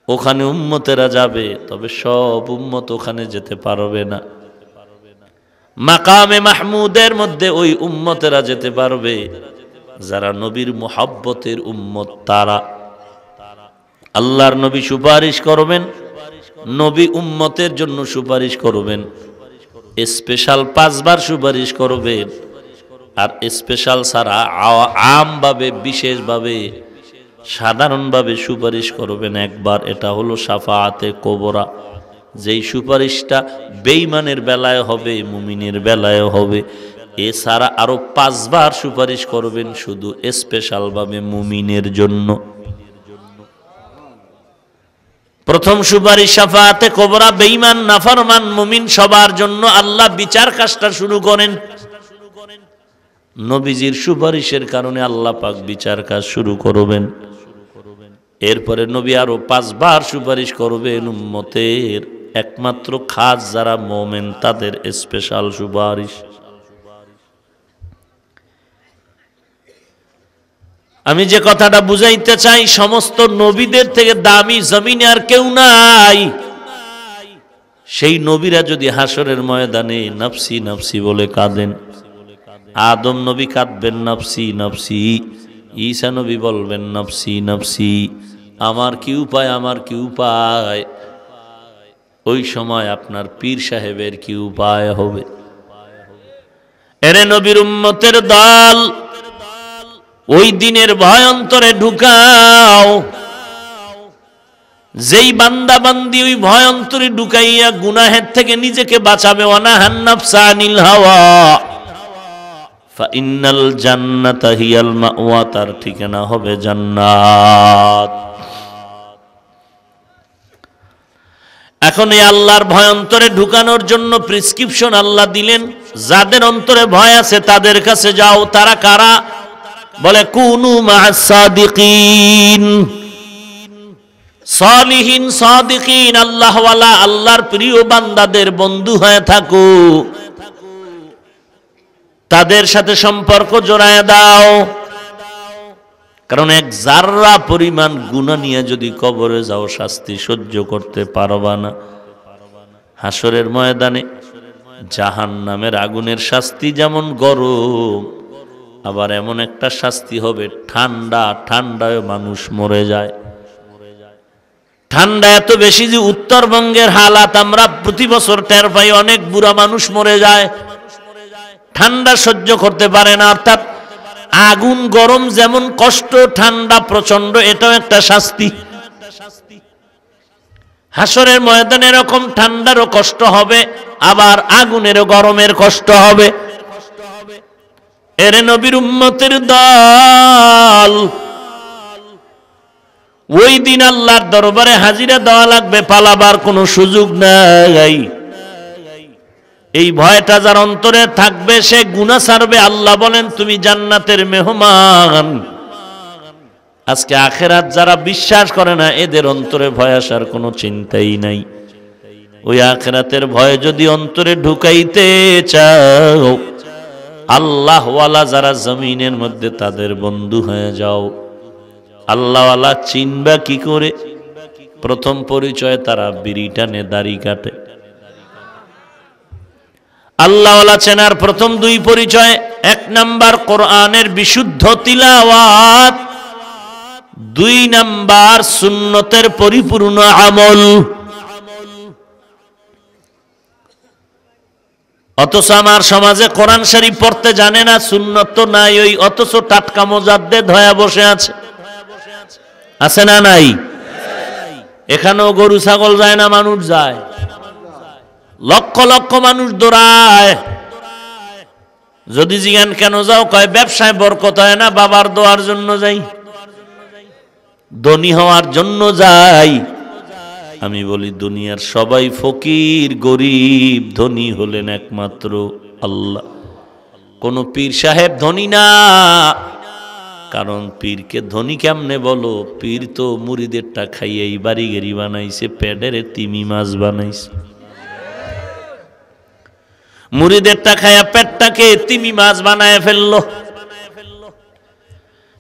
ওখানে উম্মতেরা যাবে, তবে সব উম্মত ওখানে যেতে পারবে না। মাকামে মাহমুদের মধ্যে ওই উম্মতেরা যেতে পারবে যারা নবীর মুহাব্বতের উম্মত। তারা আল্লাহর নবী সুপারিশ করবেন, নবী উম্মতের জন্য সুপারিশ করবেন, স্পেশাল 5 বার সুপারিশ করবেন। আর স্পেশাল ছাড়া আমভাবে, বিশেষভাবে, সাধারণভাবে সুপারিশ করবেন একবার। এটা হলো শাফাআতে কুবরা, যেই সুপারিশটা বেঈমানের বেলায় হবে, মুমিনের বেলায় হবে। এছাড়া আরো 5 বার সুপারিশ করবেন শুধু স্পেশালভাবে মুমিনের জন্য। প্রথম সুপারিশ শাফাআতে কুবরা, বেঈমান, নাফরমান, মুমিন সবার জন্য আল্লাহ বিচার কাজটা শুরু করেন। নবীজির সুপারিশের কারণে আল্লাহ পাক বিচার কাজ শুরু করবেন। এরপরে নবী আরো 5 বার সুপারিশ করবেন উম্মতের, একমাত্র খাস যারা মুমিন তাদের স্পেশাল সুপারিশ। আমি যে কথাটা বুঝাইতে চাই, সমস্ত নবীদের থেকে দামি জমিনে আর কেউ নাই। সেই নবীরা যদি হাসরের ময়দানে নফসি নফসি বলে কাঁদেন, আদম নবী কাঁদবেন নফসি নফসি, ঈসা নবী বলবেন নফসি নফসি, আমার কি উপায়, আমার কি উপায়। ওই সময় আপনার পীর সাহেবের কি উপায় হবে? এরে নবীর উম্মতের দল, ওই দিনের ভয় অন্তরে ঢুকাও। যেই বান্দা বান্দি ওই ভয় অন্তরে ঢুকাইয়া গুনাহের থেকে নিজেকে বাঁচাবে, ওয়ানাহান নাফসা আনিল হাওয়া ফাইন্নাল জান্নাতা হিয়াল মাওয়া, তার ঠিকানা হবে জান্নাত। এখন এই আল্লাহর ভয় অন্তরে ঢুকানোর জন্য প্রেসক্রিপশন আল্লাহ দিলেন। যাদের অন্তরে ভয় আছে তাদের কাছে যাও। তারা কারা? বলে কুনু মা'আস সাদিকিন, সালিহিন, সাদিকিন, আল্লাহওয়ালা, আল্লাহর প্রিয় বান্দাদের বন্ধু হয়ে থাকো, তাদের সাথে সম্পর্ক জোড়ায় দাও। কারণ এক জাররা পরিমাণ গুনাহ নিয়ে যদি কবরে যাও, শাস্তি সহ্য করতে পারবা না। হাসরের ময়দানে জাহান্নামের আগুনের শাস্তি যেমন গরম, আবার এমন একটা শাস্তি হবে ঠান্ডা, ঠান্ডায় মানুষ মরে যায়। ঠান্ডা এত বেশি যে উত্তরবঙ্গের হালাত আমরা প্রতি বছর টের পাই, অনেক বুড়া মানুষ মরে যায়, ঠান্ডা সহ্য করতে পারে না। অর্থাৎ আগুন গরম যেমন কষ্ট, ঠান্ডা প্রচন্ড, এটাও একটা শাস্তি। হাসরের ময়দানে এরকম ঠান্ডারও কষ্ট হবে, আবার আগুনেরও গরমের কষ্ট হবে। এরে নবীর উম্মতের দল, ওই দিন আল্লাহর দরবারে হাজিরা দেওয়া লাগবে, পালাবার কোনো সুযোগ নাই। এই ভয়টা যার অন্তরে থাকবে সে গুনাহ ছাড়বে। আল্লাহ বলেন তুমি জান্নাতের মেহমান। আজকে আখেরাত যারা বিশ্বাস করে না, এদের অন্তরে ভয় আসার কোনো চিন্তাই নাই। ওই আখেরাতের ভয় যদি অন্তরে ঢুকাইতে চাও, আল্লাহওয়ালা যারা জমিনের মধ্যে, তাদের বন্ধু হয়ে যাও। আল্লাহওয়ালা চিনবা কি করে? প্রথম পরিচয়, তারা বিড়ি টানে, দাড়ি কাটে। আল্লাহওয়ালা চেনার প্রথম 2 পরিচয়, 1 নাম্বার কোরআনের বিশুদ্ধ তিলাওয়াত, 2 নাম্বার সুন্নতের পরিপূর্ণ আমল। অথচ আমার সমাজে কোরআন শরীফ পড়তে জানে না, সুন্নত তো নাই, ওই অথচ টাটকা মোজাদ্দেদ হয়ে বসে আছে। আছে না নাই? এখানেও গরু ছাগল যায় না, মানুষ যায়, লক্ষ লক্ষ মানুষ দৌড়ায়। যদি জিজ্ঞান কেন যাও, কয় ব্যবসায় বরকত হয় না, বাবার দোয়ার জন্য যাই, ধনী হওয়ার জন্য যাই। আমি বলি দুনিয়ার সবাই ফকির, গরিব, ধনী হলেন একমাত্র আল্লাহ। কোন পীর সাহেব ধনী না, কারণ পীরকে ধনী কেমনে বলো? পীর তো মুরিদেরটা খাইয়েই বাড়ি গেরি বানাইছে, পেটের তিমি মাছ বানাইছে। মুরিদেরটা খাইয়া পেটটাকে তিমি মাছ বানায় ফেললো।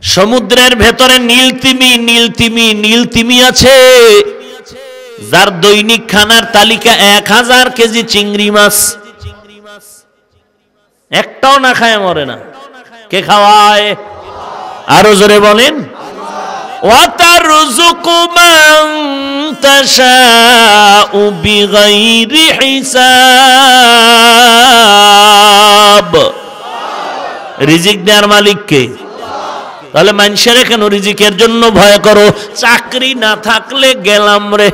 সমুদ্রের ভেতরে নীলতিমি আছে, যার দৈনিক খানার তালিকা 1000 কেজি চিংড়ি মাছ। একটাও না খায় মরে না। কে খাওয়ায়? আরো জোরে বলেন। ওয়াতারযুকু মান তাশাউ বিগাইরি হিসাব। রিজিক দেওয়ার মালিক কে? তাহলে মানুষের কেন রিজিকের জন্য ভয় করো? চাকরি না থাকলে গেলাম রে।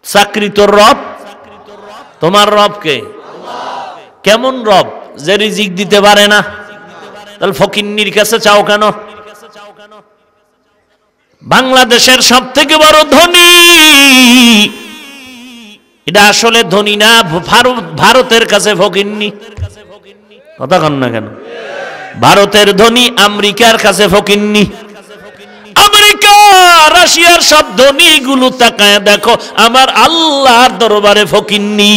চাকরি তোর রব? তোমার রব কে? কেমন রব যে রিজিক দিতে পারে না? তাহলে ফকিন্নির কাছে চাও কেন? বাংলাদেশের সব থেকে বড় ধনী, এটা আসলে ধনী না, ভারতের কাছে ফকিন্নি। কথা কন না কেন? ভারতের ধনী আমেরিকার কাছে ফকিন্নি। আমেরিকা, রাশিয়ার সব ধনী গুলো তাকায় দেখো, আমার আল্লাহর দরবারে ফকিন্নি।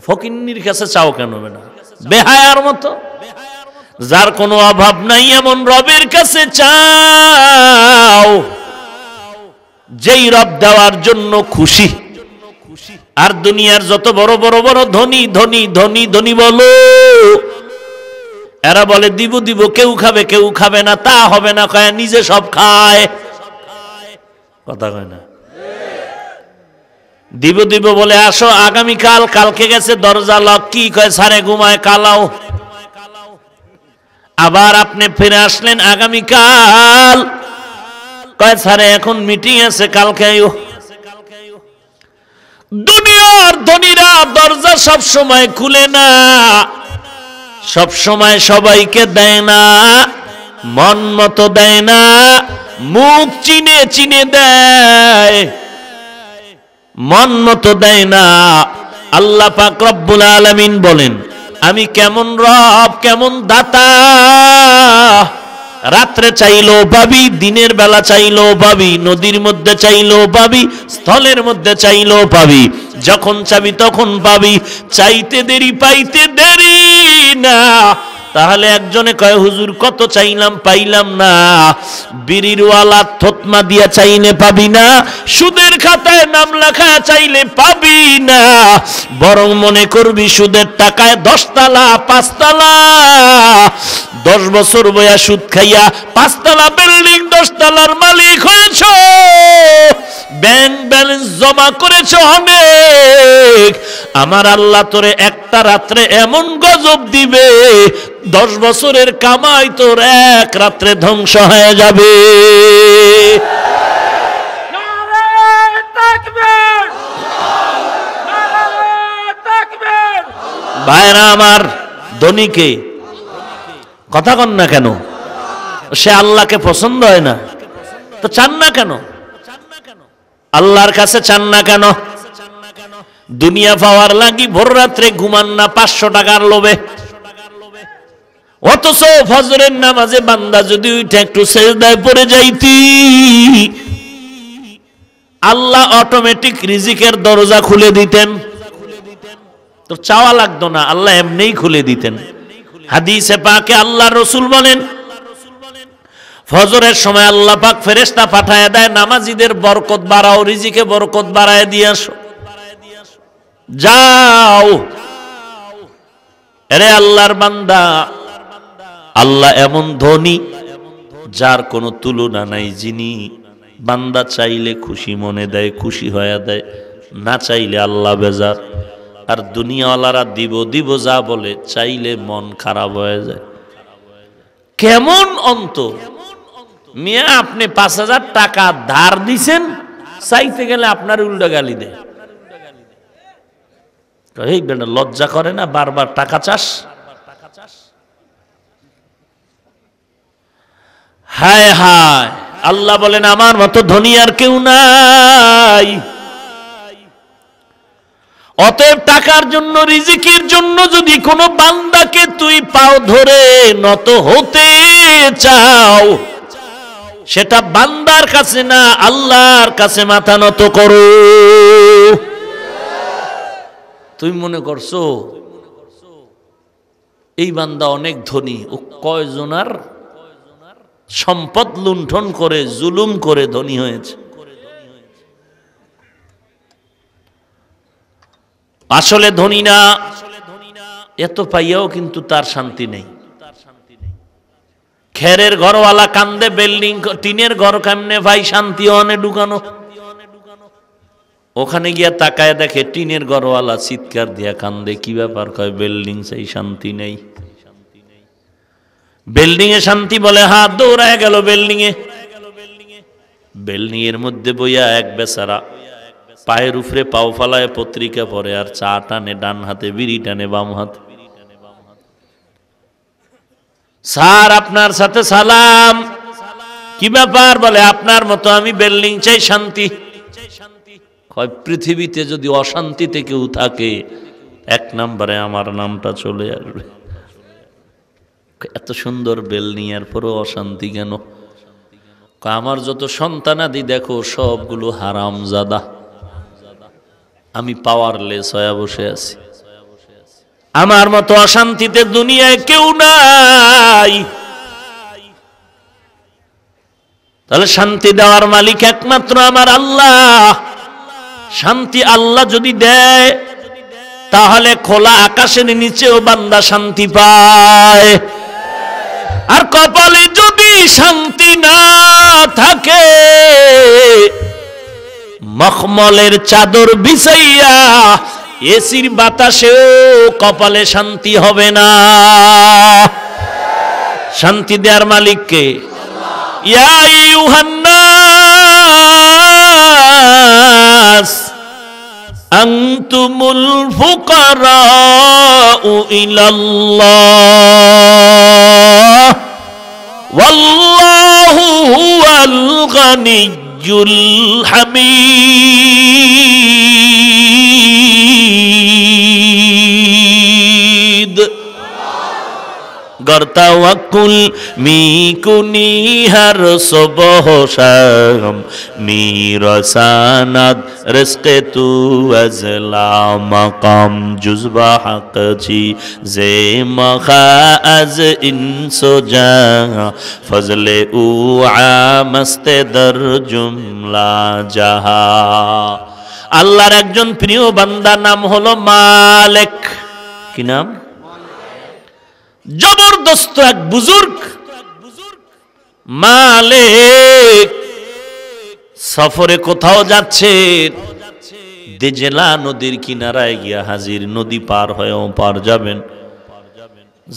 ফকিন্নির কাছে চাও কেন? বেহায়ার মতো। যার কোনো অভাব নাই এমন রবের কাছে চাও, যেই রব দেওয়ার জন্য খুশি। আর দুনিয়ার যত বড় বড় বড় ধনী ধনী ধনী ধনী বলো, এরা বলে দিব দিব, কেউ খাবে কেউ খাবে না, তা হবে না, কয় নিজে সব খায়। কথা কয় না? দিব দিব বলে আসো আগামীকাল, কালকে গেছে দরজা লক, কি কয় সারে ঘুমায় কালাও। আবার আপনি ফিরে আসলেন আগামীকাল, কয় সারে এখন মিটিং আছে, কালকে আইও। দুনিয়ার ধনীরা দরজা সব সময় খুলে না, সব সময় সবাইকে দেয় না, মন মতো দেয় না, মুখ চিনে চিনে দেয়, মন মতো দেয় না। আল্লাহ পাক রব্বুল আলামিন বলেন, আমি কেমন রব, কেমন দাতা। রাত্রে চাইলেও পাবি, দিনের বেলা চাইলেও পাবি, নদীর মধ্যে চাইলেও পাবি, স্থলের মধ্যে চাইলেও পাবি, যখন চাবি তখন পাবি, চাইতে দেরি পাইতে দেরি না। তাহলে একজনে কয় হুজুর কত চাইলাম পাইলাম না। বিড়িরওয়ালা থতমা দিয়া চাইলে পাবি না, সুদের খাতায় নাম লেখা চাইলে পাবি না, বরং মনে করবি সুদের টাকায় 10 তালা 5 তালা, 10 বছর বয়া সুদ খাইয়া 5 তালা বিল্ডিং 10 তালার মালিক হয়েছ, ব্যাংক ব্যালেন্স জমা করেছ অনেক। আমার আল্লাহ তোরে একটা রাত্রে এমন গজব দিবে, 10 বছরের কামাই তোর এক রাত্রে ধ্বংস হয়ে যাবে। ভাইরা আমার, ধনীকে কথা কন না কেন? সে আল্লাহকে পছন্দ হয় না তো চান না কেন? আল্লাহর কাছে চান না কেন? দুনিয়া পাওয়ার লাগি ভোর রাত্রে ঘুমান না 500 টাকার লোভে। অথচ ফজরের নামাজে বান্দা যদি উঠে একটু সেজদায় পড়ে যাইতি, আল্লাহ অটোমেটিক রিজিকের দরজা খুলে দিতেন। তো চাওয়া লাগতো না, আল্লাহ এমনিই খুলে দিতেন। হাদিসে পাকে আল্লাহ রসুল বলেন, ফজরের সময় আল্লাহ পাক ফেরেশতা পাঠায় দেয়, নামাজীদের বরকত বাড়াও, রিজিকে বরকত বাড়ায় দিয়ে আসো। যাও আরে আল্লাহর বান্দা, আল্লাহ এমন ধনী যার কোনো তুলনা নাই, যিনি বান্দা চাইলে খুশি মনে দেয়, খুশি হয়ে দেয়, না চাইলে আল্লাহ বেজার। আর দুনিয়াওয়ালারা দিব দিব যা বলে, চাইলে মন খারাপ হয়ে যায়। কেমন অন্তর মিয়া! আপনি 5000 টাকা ধার দিছেন, চাইতে গেলে আপনার উল্টো গালি দেয়। এই বেটা লজ্জা করে না বারবার টাকা চাস? হায় হায়, আল্লাহ বলেন আমার মতো ধনী আর কেউ নাই। অতএব টাকার জন্য, রিজিকের জন্য যদি কোনো বান্দাকে তুই পাও ধরে নত হতে চাও, সেটা বান্দার কাছে না, আল্লাহর কাছে মাথা নত করো। তুই মনে করছো এই বান্দা অনেক ধনী, ও কয়জনার সম্পদ লুণ্ঠন করে জুলুম করে ধনী হয়েছে। আসলে ধনী না, এত পাইয়াও কিন্তু তার শান্তি নেই। খেরের ঘরওয়ালা কান্দে, বিল্ডিং টিনের ঘর কেমনে ভাই শান্তি অনে ঢুকানো। ওখানে গিয়া তাকায় দেখে টিনের ঘরওয়ালা চিৎকার দিয়া কান্দে, কি ব্যাপার? কয় বিল্ডিং সেই শান্তি নেই। বিল্ডিং এ শান্তি বলে, হাত দৌড়ায় গেল বিল্ডিং এ। বিল্ডিং এর মধ্যে বইয়া এক বেচারা পায়ের উপরে পাও ফালায় পত্রিকা পড়ে আর চা টানে ডান হাতে, বিড়ি টানে বাম হাতে। স্যার আপনার সাথে সালাম। কি ব্যাপার? বলে আপনার মতো আমি বিল্ডিং চাই, শান্তি। কয় পৃথিবীতে যদি অশান্তিতে কেউ থাকে এক নম্বরে আমার নামটা চলে আসবে। এত সুন্দর বিল্ডিং এর পরও অশান্তি কেন? আমার যত সন্তানাদি দেখো সবগুলো হারামজাদা, আমি পাওয়ারলেস হয়ে বসে আছি। আমার মতো অশান্তিতে দুনিয়ায় কেউ নাই। তাহলে শান্তি দেওয়ার মালিক একমাত্র আমার আল্লাহ। শান্তি আল্লাহ যদি দেয় তাহলে খোলা আকাশের নিচেও বান্দা শান্তি পায়। আর কপালে যদি শান্তি না থাকে, মখমলের চাদর বিছাইয়া এসির বাতাসেও কপালে শান্তি হবে না। শান্তি দেওয়ার মালিক কে? ইয়া আইয়ুহান নাস আনতুমুল ফুকারাউ ইলাল্লাহ ওয়াল্লাহু হুয়াল গানিয়্যুল হামিদ। गर तवक्कुल मी कुनी हर सुबह शाम मी रसानत रिज़्क़े तू अज़ला मकाम जुज़्बा हक़ जी ज़े मखा अज़ इंसो जा फज़ले उ आमस्ते दर जुमला जहा। আল্লাহর একজন প্রিয় বান্দা নাম হলো মালিক। কি নাম? জবরদস্ত এক বুজুর্গ মালিক সফরে কোথাও যাচ্ছে, দেজলা নদীর কিনারায় গিয়া হাজির। নদী পার হয়ে ওপার যাবেন,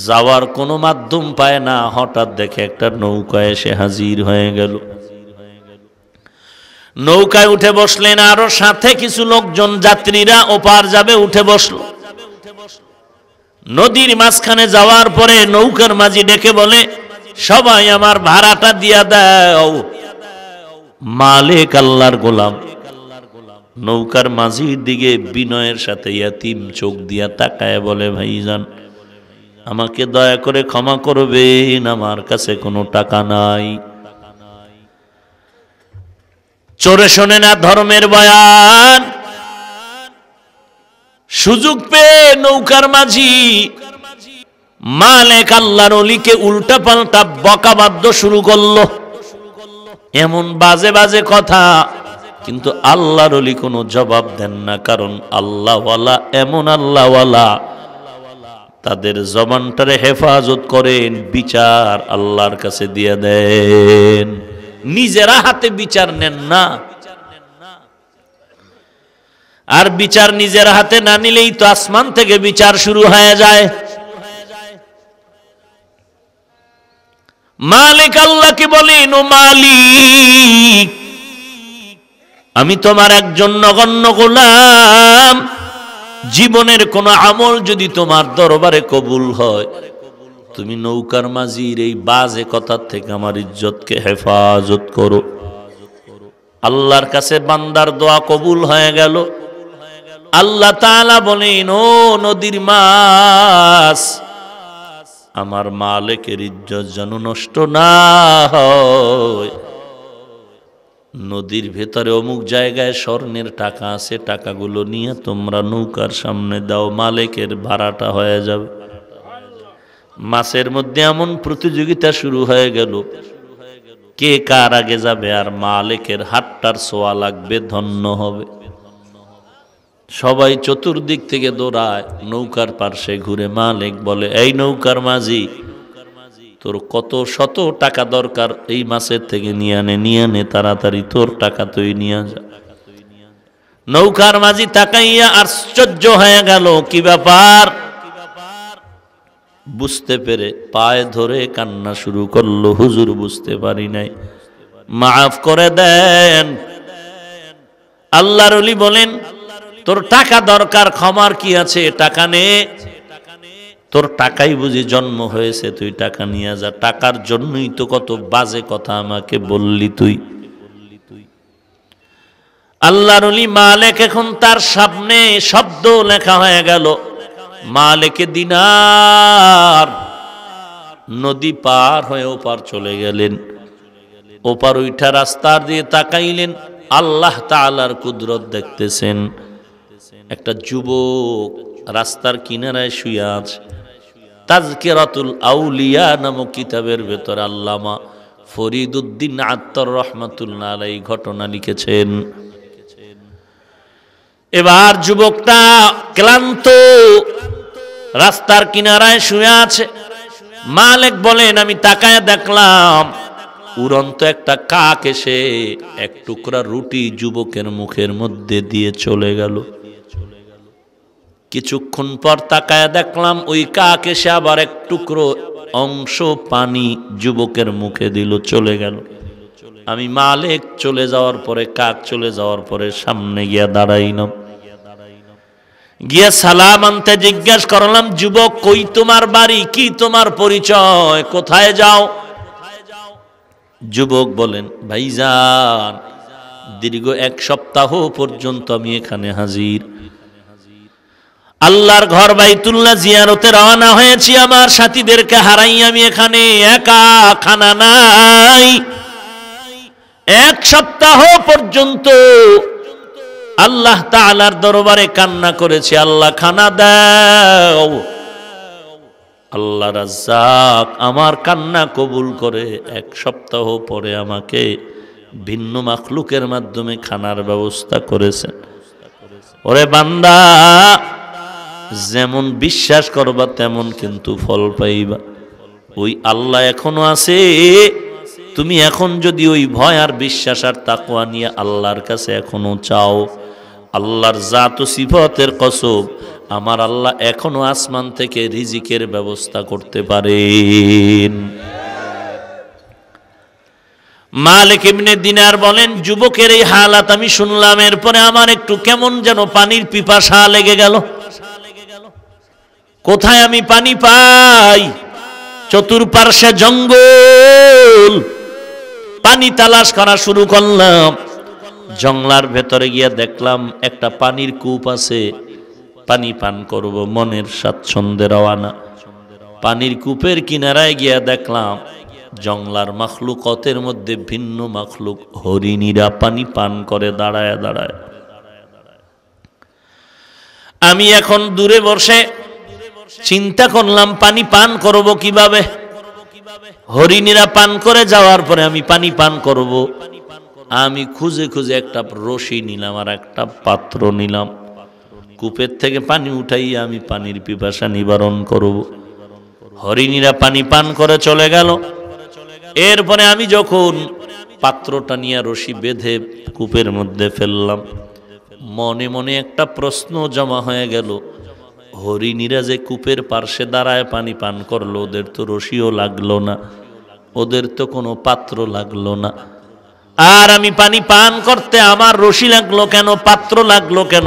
যাওয়ার কোনো মাধ্যম পায় না। হঠাৎ দেখে একটা নৌকা এসে হাজির হয়ে গেল। নৌকায় উঠে বসলেন, আরো সাথে কিছু লোকজন যাত্রীরা ওপার যাবে উঠে বসল। নদীর মাঝখানে যাওয়ার পরে নৌকার মাঝি ডেকে বলে, সবাই আমার ভাড়াটা দিয়া দাও। মালিক আল্লাহর গোলাম নৌকার মাঝির দিকে বিনয়ের সাথে ইয়াতিম চোখ দিয়া তাকায় বলে, ভাইজান আমাকে দয়া করে ক্ষমা করবেন, আমার কাছে কোনো টাকা নাই। চোরে শোনে না ধর্মের বয়ান। সুযোগ পেয়ে নৌকার মাঝি মালিক আল্লাহর ওলিকে উল্টা পাল্টা বকাবাদ্য শুরু করলো, এমন বাজে বাজে কথা। কিন্তু আল্লাহর ওলি কোনো জবাব দেন না, কারণ আল্লাহওয়ালা এমন আল্লাহওয়ালা তাদের জবানটারে হেফাজত করেন, বিচার আল্লাহর কাছে দিয়ে দেন, নিজেরা হাতে বিচার নেন না। আর বিচার নিজের হাতে না নিলেই তো আসমান থেকে বিচার শুরু হয়ে যায়। মালিক আল্লাহকে বলেন, ও মালিক আমি তোমার একজন নগণ্য গোলাম, জীবনের কোন আমল যদি তোমার দরবারে কবুল হয়, তুমি নৌকার মাঝির এই বাজে কথার থেকে আমার ইজ্জতকে হেফাজত করো। আল্লাহর কাছে বান্দার দোয়া কবুল হয়ে গেল। আল্লাহ তাআলা বলেন, ও নদীর মাছ, আমার মালিকের ইজ্জত যেন নষ্ট না হয়। নদীর ভেতরে অমুক জায়গায় স্বর্ণের টাকা আছে, টাকাগুলো নিয়ে তোমরা নৌকার সামনে দাও, মালিকের ভাড়াটা হয়ে যাবে। মাছের মধ্যে এমন প্রতিযোগিতা শুরু হয়ে গেল, কে কার আগে যাবে আর মালিকের হাতটার ছোঁয়া লাগবে, ধন্য হবে। সবাই চতুর্দিক থেকে দৌড়ায়, নৌকার পার্শ্বে ঘুরে মালিক বলে, এই নৌকার মাঝি, তোর কত শত টাকা দরকার, এই মাছের থেকে নিয়ে আনে তাড়াতাড়ি, তোর টাকা তুই নিয়ে যা। নৌকার মাঝি তাকাইয়া আশ্চর্য হয়ে গেল, কি ব্যাপার? বুঝতে পেরে পায়ে ধরে কান্না শুরু করলো, হুজুর বুঝতে পারি নাই, মাফ করে দেন। আল্লাহর ওলি বলেন, তোর টাকা দরকার, ক্ষমার কি আছে, টাকা নে, তোর টাকাই বুঝি জন্ম হয়েছে, তুই টাকা নিয়ে যা। টাকার জন্যই তো কত বাজে কথা আমাকে বললি তুই। আল্লাহর ওলি মালিক, এখন তার সামনে শব্দ লেখা হয়ে গেল, মালিকে দিনার। নদী পার হয়ে ওপার চলে গেলেন। ওপার উঠা রাস্তার দিয়ে তাকাইলেন, আল্লাহ তাআলার কুদরত দেখতেছেন। একটা যুবক রাস্তার কিনারায় শুয়ে আছে। তাজকিরাতুল আউলিয়া নামক কিতাবের ভেতর আল্লামা ফরিদ উদ্দিন আত্তার রহমাতুল্লাহ আলাইহি ঘটনা লিখেছেন। এবার যুবকটা ক্লান্ত রাস্তার কিনারায় শুয়ে আছে। মালিক বলেন, আমি তাকায় দেখলাম উড়ন্ত একটা কাক এসে এক টুকরা রুটি যুবকের মুখের মধ্যে দিয়ে চলে গেল। কিছুক্ষণ পর তাকায় দেখলাম ওই কাক এসে আবার এক টুকরো অংশ পানি যুবকের মুখে দিল, চলে গেল। আমি মালিক চলে যাওয়ার পরে, কাক চলে যাওয়ার পরে সামনে গিয়া দাঁড়াইলাম। গিয়া সালাম আনতে জিজ্ঞাসা করলাম, যুবক, কই তোমার বাড়ি, কি তোমার পরিচয়, কোথায় যাও? যুবক বলেন, ভাইজান, দীর্ঘ 1 সপ্তাহ পর্যন্ত আমি এখানে হাজির। আল্লাহর ঘর বাইতুল্লাহ জিয়ারতে রওনা হয়েছি, আমার সাথীদেরকে হারাই আমি এখানে একা, খানা নাই। 1 সপ্তাহ পর্যন্ত আল্লাহ তাআলার দরবারে কান্না করেছি, আল্লাহ খানা দাও। আল্লাহ রাজ্জাক আমার কান্না কবুল করে 1 সপ্তাহ পরে আমাকে ভিন্ন মাখলুকের মাধ্যমে খানার ব্যবস্থা করেছেন। ওরে বান্দা, যেমন বিশ্বাস করবা তেমন কিন্তু ফল পাইবা। ওই আল্লাহ এখনো আছে। তুমি এখন যদি ওই ভয় আর বিশ্বাস আর তাকওয়া নিয়ে আল্লাহর কাছে এখনো চাও, আল্লাহর জাত ও সিফাতের কসম, আমার আল্লাহ এখনো আসমান থেকে রিজিকের ব্যবস্থা করতে পারেন। মালিক ইবনে দিনার বলেন, যুবকের এই হালাত আমি শুনলাম, এরপরে আমার একটু কেমন যেন পানির পিপাসা লেগে গেল। কোথায় আমি পানি পাই? চতুর্পার্শ্বে জঙ্গল। পানি তালাশ করা শুরু করলাম। জঙ্গলার ভেতরে গিয়া দেখলাম একটা পানির কূপ আছে, পানি পান করব, মনের স্বাচ্ছন্দ্যে রওয়ানা। পানির কূপের কিনারায় গিয়া দেখলাম জঙ্গলার মাখলুকতের মধ্যে ভিন্ন মাখলুক হরিণীরা পানি পান করে দাঁড়ায় দাঁড়ায়। আমি এখন দূরে বসে চিন্তা করলাম পানি পান করব কিভাবে। হরিণীরা পান করে যাওয়ার পরে আমি পানি পান করব। আমি খুঁজে খুঁজে একটা রশি নিলাম আর একটা পাত্র নিলাম। কূপের থেকে পানি উঠাইয়া আমি পানির পিপাসা নিবারণ করব। হরিণীরা পানি পান করে চলে গেল। এরপরে আমি যখন পাত্রটা নিয়ে রশি বেঁধে কূপের মধ্যে ফেললাম, মনে মনে একটা প্রশ্ন জমা হয়ে গেল, হরিণীরা যে কূপের পার্শ্বে দাঁড়ায় পানি পান করলো, ওদের তো রশিও লাগলো না, ওদের তো কোনো পাত্র লাগলো না, আর আমি পানি পান করতে আমার রশি লাগলো কেন, পাত্র লাগলো কেন?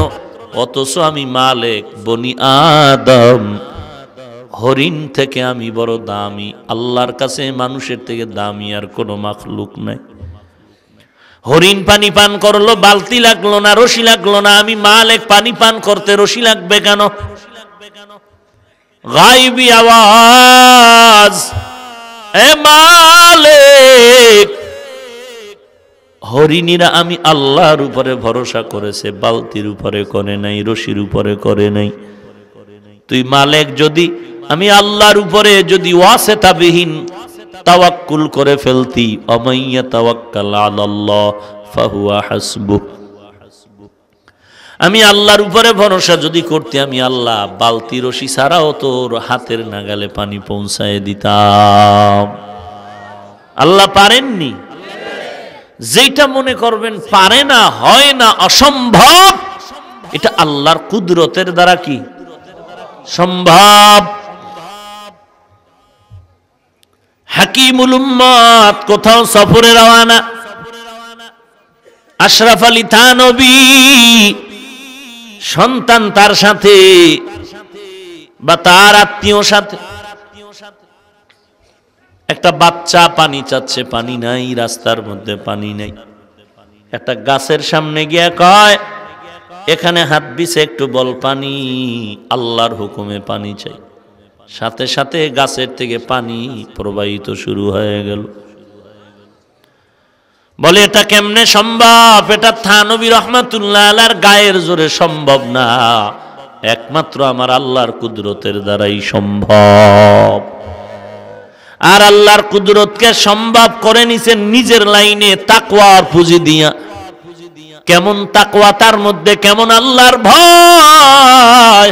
অথচ আমি মালিক, বনি আদম, হরিণ থেকে আমি বড় দামি, আল্লাহর কাছে মানুষের থেকে দামি আর কোনো মাখলুক নাই। হরিণ পানি পান করলো, বালতি লাগলো না, রশি লাগলো না, আমি মালিক পানি পান করতে রশি লাগবে কেন? গায়বী আওয়াজ, এ মালিক, হরিণীরা আমি আল্লাহর উপরে ভরসা করেছে, বালতির উপরে করে নাই, রশির উপরে করে নাই। তুই মালিক যদি আমি আল্লাহর উপরে যদি ওয়াসিতাবিহীন তাওয়াক্কুল করে ফেলতি, অমাইয়া তাওয়াক্কাল আলাল্লাহ ফাহুয়া হাসবুহ, আমি আল্লাহর উপরে ভরসা যদি করতে, আমি আল্লাহ বালতি রশি ছাড়াও তোর হাতের নাগালে পানি পৌঁছায় দিতাম। আল্লাহ পারেননি? যেটা মনে করবেন পারে না, হয় না, অসম্ভব, এটা আল্লাহর কুদরতের দ্বারা কি সম্ভব। হাকিমুল উম্মাত কোথাও সফরে রওয়ানা, আশরাফ আলী থানবী সন্তান তার সাথে বা তার আত্মীয় সাথে, একটা বাচ্চা পানি চাচ্ছে, পানি নাই, রাস্তার মধ্যে পানি নাই, একটা গাছের সামনে গিয়া কয়, এখানে হাত বিছে একটু বল পানি, আল্লাহর হুকুমে পানি চাই। সাথে সাথে গাছের থেকে পানি প্রবাহিত শুরু হয়ে গেল। বলে এটা কেমনে সম্ভব? এটা থানবী রহমাতুল্লাহ আলাইহির গায়ের জোরে সম্ভব না, একমাত্র আমার আল্লাহর কুদরতের দ্বারাই সম্ভব। আর আল্লাহর কুদরতকে সম্ভব করে নিছেন নিজের লাইনে তাকওয়ার পুঁজি দিয়া। কেমন তাকওয়া তার মধ্যে, কেমন আল্লাহর ভয়।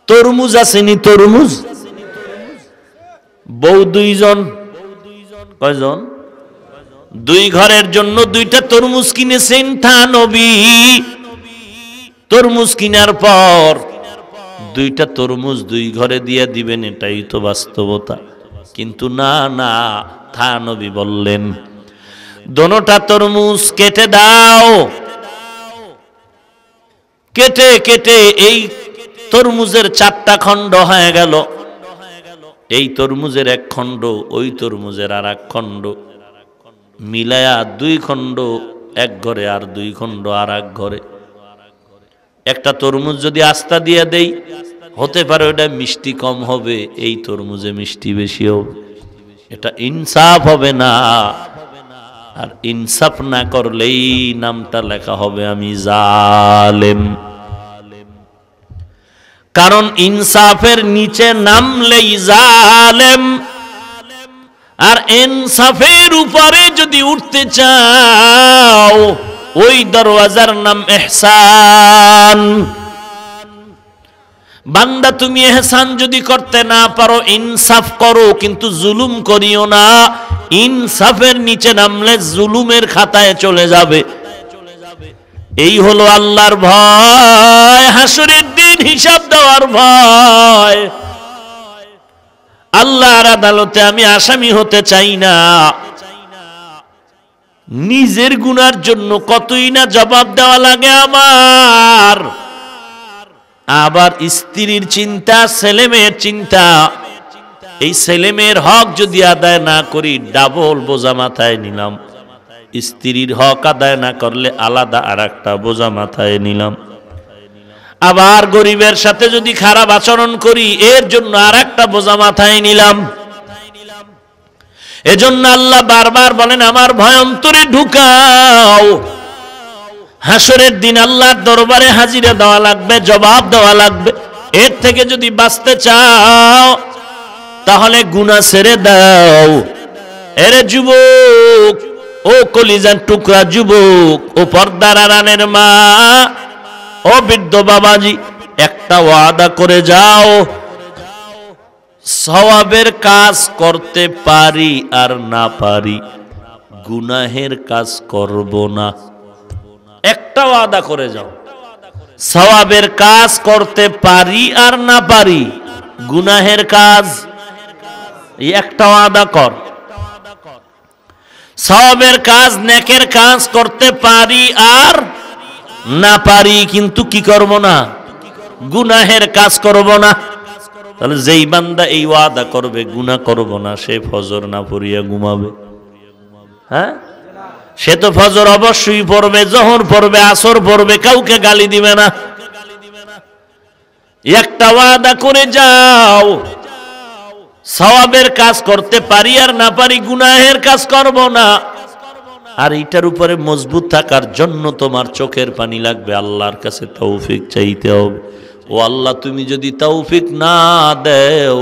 তরমুজ আসেনি, তরমুজ, বউ দুইজন, কয়জন? দুই ঘরের জন্য দুইটা তরমুজ কিনেছেন থানবী। তরমুজ কিনার পর দুইটা তরমুজ দুই ঘরে দিয়ে দিবেন, এটাই তো বাস্তবতা। কিন্তু না না, থানবী বললেন দোনোটা তরমুজ কেটে দাও। কেটে কেটে এই তরমুজের 4টা খণ্ড হয়ে গেল। এই তরমুজের 1 খণ্ড, ওই তরমুজের আর 1 খণ্ড, মিলায়া 2 খণ্ড এক ঘরে, আর 2 খণ্ড আর 1 ঘরে। একটা তরমুজ যদি আস্তা দিয়ে দেই, হতে পারে ওটা মিষ্টি কম হবে, এই তরমুজে মিষ্টি বেশি হবে। এটা ইনসাফ হবে না। আর ইনসাফ না করলেই নামটা লেখা হবে আমি জালেম। কারণ ইনসাফের নিচে নামলেই জালেম। আর ইনসাফের উপরে যদি উঠতে চাও, ওই দরওয়াজার নাম ইহসান। বান্দা তুমি ইহসান যদি করতে না পারো, ইনসাফ করো, কিন্তু জুলুম করিও না। ইনসাফের নিচে নামলে জুলুমের খাতায় চলে যাবে। এই হলো আল্লাহর ভয়, হাসরের দিন হিসাব দেওয়ার ভয়। আল্লাহর আদালতে আমি আসামি হতে চাই না। নিজের গুনার জন্য কতই না জবাব দেওয়া লাগে আমার। আবার স্ত্রীর চিন্তা, ছেলেমেয়ের চিন্তা। এই ছেলেমেয়ের হক যদি আদায় না করি, ডাবল বোঝা মাথায় নিলাম। স্ত্রীর হক আদায় না করলে আলাদা আরেকটা বোঝা মাথায় নিলাম। আবার গরিবের সাথে যদি খারাপ আচরণ করি, এর জন্য আরেকটা বোঝা মাথায় নিলাম। এজন্য আল্লাহ বারবার বলেন আমার ভয় অন্তরে ঢুকাও। হাসরের দিন আল্লাহর দরবারে হাজিরা দেওয়া লাগবে, জবাব দেওয়া লাগবে। এর থেকে যদি বাঁচতে চাও, তাহলে গুনাহ ছেড়ে দাও। এরে যুবক, ও কলিজার টুকরা যুবক, ও পর্দার আড়ালের মা, ও বৃদ্ধ বাবাজি, একটা ওয়াদা করে যাও, সওয়াবের কাজ করতে পারি আর না পারি, গুনাহের কাজ করব না। একটা ওয়াদা করে যাও, সওয়াবের কাজ করতে পারি আর না পারি, গুনাহের কাজ, এই একটা ওয়াদা কর। সওয়াবের কাজ, নেকের কাজ করতে পারি আর না পারি, কিন্তু কি করব না? গুনাহের কাজ করব না। তাহলে যেই বান্দা এই ওয়াদা করবে গুনাহ করব না, সে ফজর না পড়িয়া ঘুমাবে। হ্যাঁ, সে তো ফজর অবশ্যই পড়বে, জোহর পড়বে, আসর পড়বে, কাউকে গালি দিবে না। একটা ওয়াদা করে যাও, সওয়াবের কাজ করতে পারি আর না পারি, গুনাহের কাজ করব না। আর এটার উপরে মজবুত থাকার জন্য তোমার চোখের পানি লাগবে, আল্লাহর কাছে তৌফিক চাইতে হবে। ও আল্লাহ, তুমি যদি তৌফিক না দেও,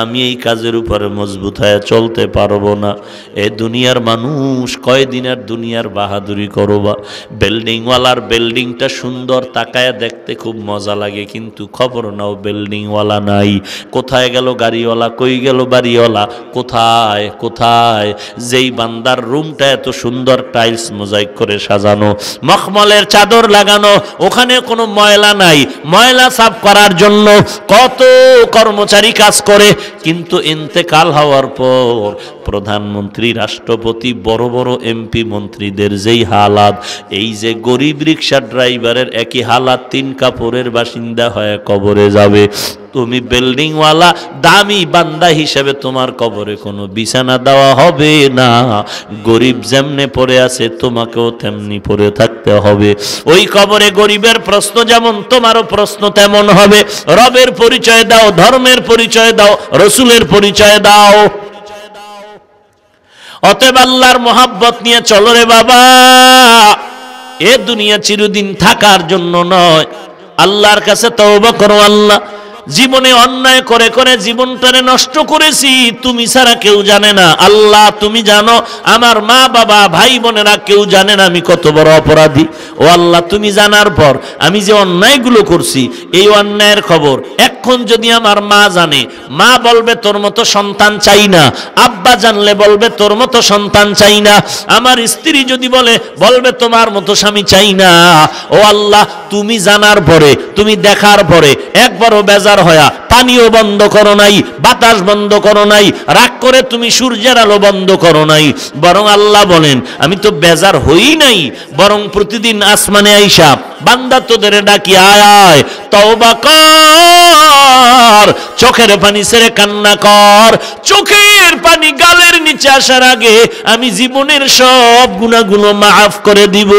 আমি এই কাজের উপরে মজবুত হয়ে চলতে পারবো না। এ দুনিয়ার মানুষ কয়দিনের দুনিয়ার বাহাদুরি করবা। বিল্ডিংওয়ালার বিল্ডিংটা সুন্দর, তাকায় দেখতে খুব মজা লাগে, কিন্তু খবর নাও বিল্ডিংওয়ালা নাই। কোথায় গেল গাড়িওয়ালা, কই গেল বাড়িওয়ালা, কোথায় কোথায়? যেই বান্দার রুমটা এত সুন্দর টাইলস মোজাইক করে সাজানো, মখমলের চাদর লাগানো, ওখানে কোনো ময়লা নাই, ময়লা সাফ করার জন্য কত কর্মচারী কাজ করে, কিন্তু ইন্তেকাল হওয়ার পর প্রধানমন্ত্রী, রাষ্ট্রপতি, বড় বড় এমপি মন্ত্রীদের যেই হালাত, এই যে গরিব রিক্সা ড্রাইভারের একই হালাত, 3 কাপড়ের বাসিন্দা হয়ে কবরে যাবে। তুমি বিল্ডিংওয়ালা দামি বান্দা হিসেবে তোমার কবরে কোনো বিছানা দেওয়া হবে না। গরিব যেমনে পড়ে আছে তোমাকেও তেমনি পড়ে থাকতে হবে। ওই কবরে গরিবের প্রশ্ন যেমন, তোমারও প্রশ্ন তেমন হবে। রবের পরিচয় দাও, ধর্মের পরিচয় দাও, রসুলের পরিচয় দাও। অতএব আল্লাহর মোহাব্বত নিয়ে চলো রে বাবা। এ দুনিয়া চিরদিন থাকার জন্য নয়। আল্লাহর কাছে তওবা করো। আল্লাহ, জীবনে অন্যায় করে করে জীবনটারে নষ্ট করেছি, তুমি ছাড়া কেউ জানে না। আল্লাহ, তুমি জানো, আমার মা বাবা ভাই বোনেরা কেউ জানে না আমি কত বড় অপরাধী। ও আল্লাহ, তুমি জানার পর আমি যে অন্যায়গুলো করছি, এই অন্যায়ের খবর এখন যদি আমার মা জানে, মা বলবে তোর মতো সন্তান চাই না। আব্বা জানলে বলবে তোর মতো সন্তান চাই না। আমার স্ত্রী যদি বলবে তোমার মতো স্বামী চাই না। ও আল্লাহ, তুমি জানার পরে, তুমি দেখার পরে একবারও বেজার হয়া পানিও বন্ধ করো নাই, বাতাস বন্ধ করো নাই, রাগ করে তুমি সূর্যের আলো বন্ধ করো নাই। বরং আল্লাহ বলেন, আমি তো বেজার হই নাই, বরং প্রতিদিন আসমানে আইসা বান্দা তোদের ডাকি, আয় আয় তওবা কর, চোখের পানি ছেড়ে কান্না কর। চোখের পানি গালের নিচে আসার আগে আমি জীবনের সব গুনাহগুলো মাফ করে দিব।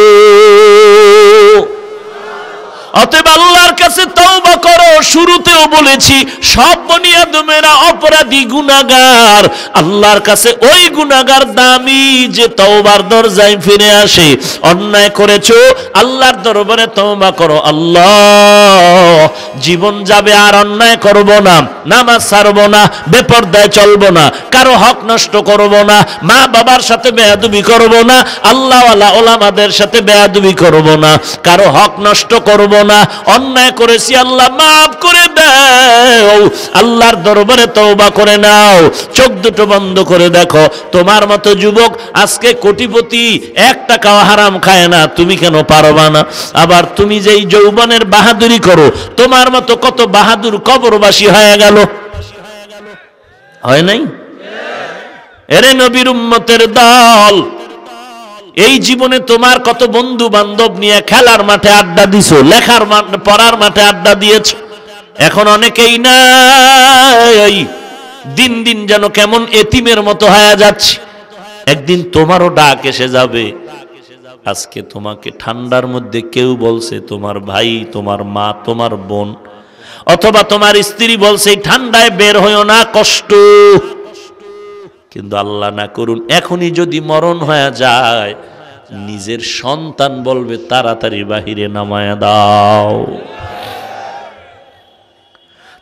অতএব আল্লাহর কাছে তওবা করো। শুরুতেও বলেছি, সব বনি আদমেরা অপরাধী, গুনাহগার। আল্লাহর কাছে ওই গুনাহগার দামি যে তওবার দরজায় ফিরে আসে। অন্যায় করেছো, আল্লাহর দরবারে তওবা করো। আল্লাহ, জীবন যাবে আর অন্যায় করব না, নামাজ ছাড়ব না, বেপরদায় চলব না, কারো হক নষ্ট করব না, মা বাবার সাথে বেয়াদবি করব না, আল্লাহওয়ালা ওলামাদের সাথে বেয়াদবি করব না, কারো হক নষ্ট করব না। অন্যায় করেছি, আল্লাহ মাফ করে দাও। আল্লাহর দরবারে তওবা করে নাও। চোখ দুটো বন্ধ করে দেখো, তোমার মতো যুবক আজকে কোটিপতি, 1 টাকাও হারাম খায় না, তুমি কেন পারবা না? আবার তুমি যেই যৌবনের বাহাদুরি করো, তোমার মতো কত বাহাদুর কবরবাসী হয়ে গেল, হয় নাই? এরে নবীর উম্মতের দল, এই জীবনে তোমার কত বন্ধু বান্ধব নিয়ে খেলার মাঠে আড্ডা দিছো, লেখার পড়ার মাঠে আড্ডা দিয়েছো, এখন অনেকেই নাই। দিন দিন যেন কেমন এতিমের মতো হয়ে যাচ্ছে। একদিন তোমারও ডাক এসে যাবে। আজকে তোমাকে ঠান্ডার মধ্যে কেউ বলছে তোমার ভাই, তোমার মা, তোমার বোন, অথবা তোমার স্ত্রী বলছে ঠান্ডায় বের হইও না, কষ্ট। কিন্তু আল্লাহ না করুন, এখনই যদি মরণ হয়ে যায়, নিজের সন্তান বলবে তাড়াতাড়ি বাহিরে নামায়া দাও,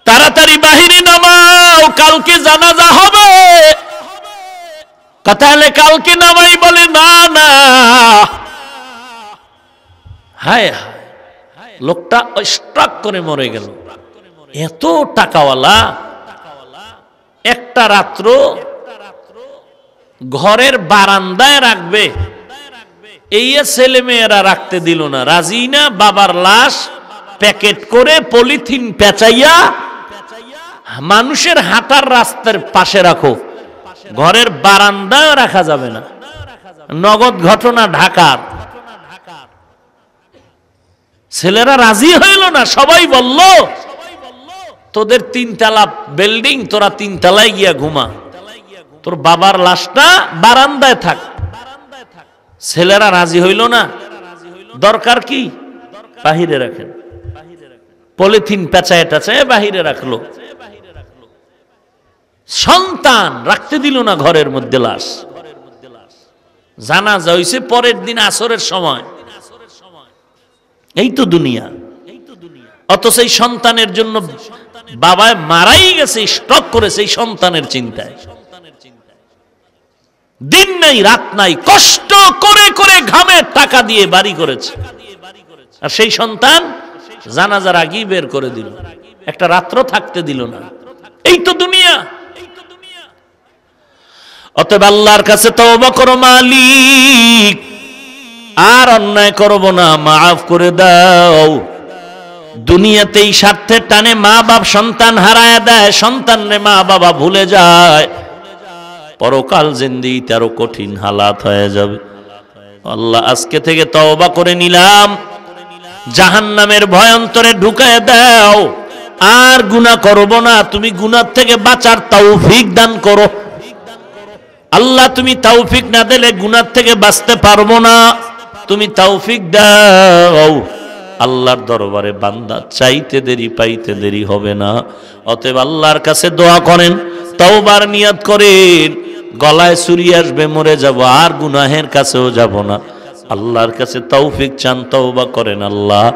তাড়াতাড়ি বাহিরে নামাও, কালকে জানাজা হবে। তাহলে কালকে নামাই, বলে না না। হায় হায়, লোকটা স্ট্রাক করে মরে গেল। এত টাকাওয়ালা, একটা রাত্র ঘরের বারান্দায় রাখবে, এই ছেলে মেয়েরা রাখতে দিল না, রাজি না। বাবার লাশ প্যাকেট করে পলিথিন পেঁচাইয়া মানুষের হাঁটার রাস্তার পাশে রাখো, ঘরের বারান্দায় রাখা যাবে না। নগদ ঘটনা ঢাকার। ছেলেরা রাজি হইল না, সবাই বলল তোদের 3 তলা বিল্ডিং, তোরা 3 তলায় গিয়া ঘুমা, তোর বাবার লাশটা বারান্দায় থাক। ছেলেরা রাজি হইল না, দরকার কি, বাহিরে রাখেন। পলিথিন পেঁচায় টাচায় বাহিরে রাখলো, সন্তান রাখতে দিল না ঘরের মধ্যে, লাশ। জানাজা হইছে পরের দিন আসরের সময়। এই তো দুনিয়া। অথচ এই সন্তানের জন্য বাবায় মারাই গেছে, স্টক করেছে এই সন্তানের চিন্তায়। দিন নাই রাত নাই, কষ্ট করে করে ঘামে টাকা দিয়ে বাড়ি করেছে, আর সেই সন্তান জানাজার আগেই বের করে দিল, একটা রাত্র থাকতে দিল না। এই তো দুনিয়া। অতএব আল্লাহর কাছে তওবা করো, মালিক আর অন্যায় করব না, মাফ করে দাও। দুনিয়াতেই স্বার্থের টানে মা বাপ সন্তান হারায় দেয়, সন্তানরে মা বাবা ভুলে যায়, পরকাল জিন্দেগিতে আরো কঠিন হালাত হয়ে যাবে। আল্লাহ আজকে থেকে তওবা করে নিলাম, জাহান্নামের ভয়ন্তরে ঢুকায় দাও, আর গুনাহ করব না। তুমি গুনাহ থেকে বাঁচার তৌফিক দান করো আল্লাহ। তুমি তৌফিক না দিলে গুনাহ থেকে বাঁচতে পারবো না, তুমি তৌফিক দাও। আল্লাহর দরবারে বান্দা চাইতে দেরি পাইতে দেরি হবে না। অতএব আল্লাহর কাছে দোয়া করেন, তওবার নিয়ত করেন, গলায় ছুরি আসবে, মরে যাব, আর গুনাহের কাছেও যাব না। আল্লাহর কাছে তৌফিক চান, তওবা করেন। আল্লাহ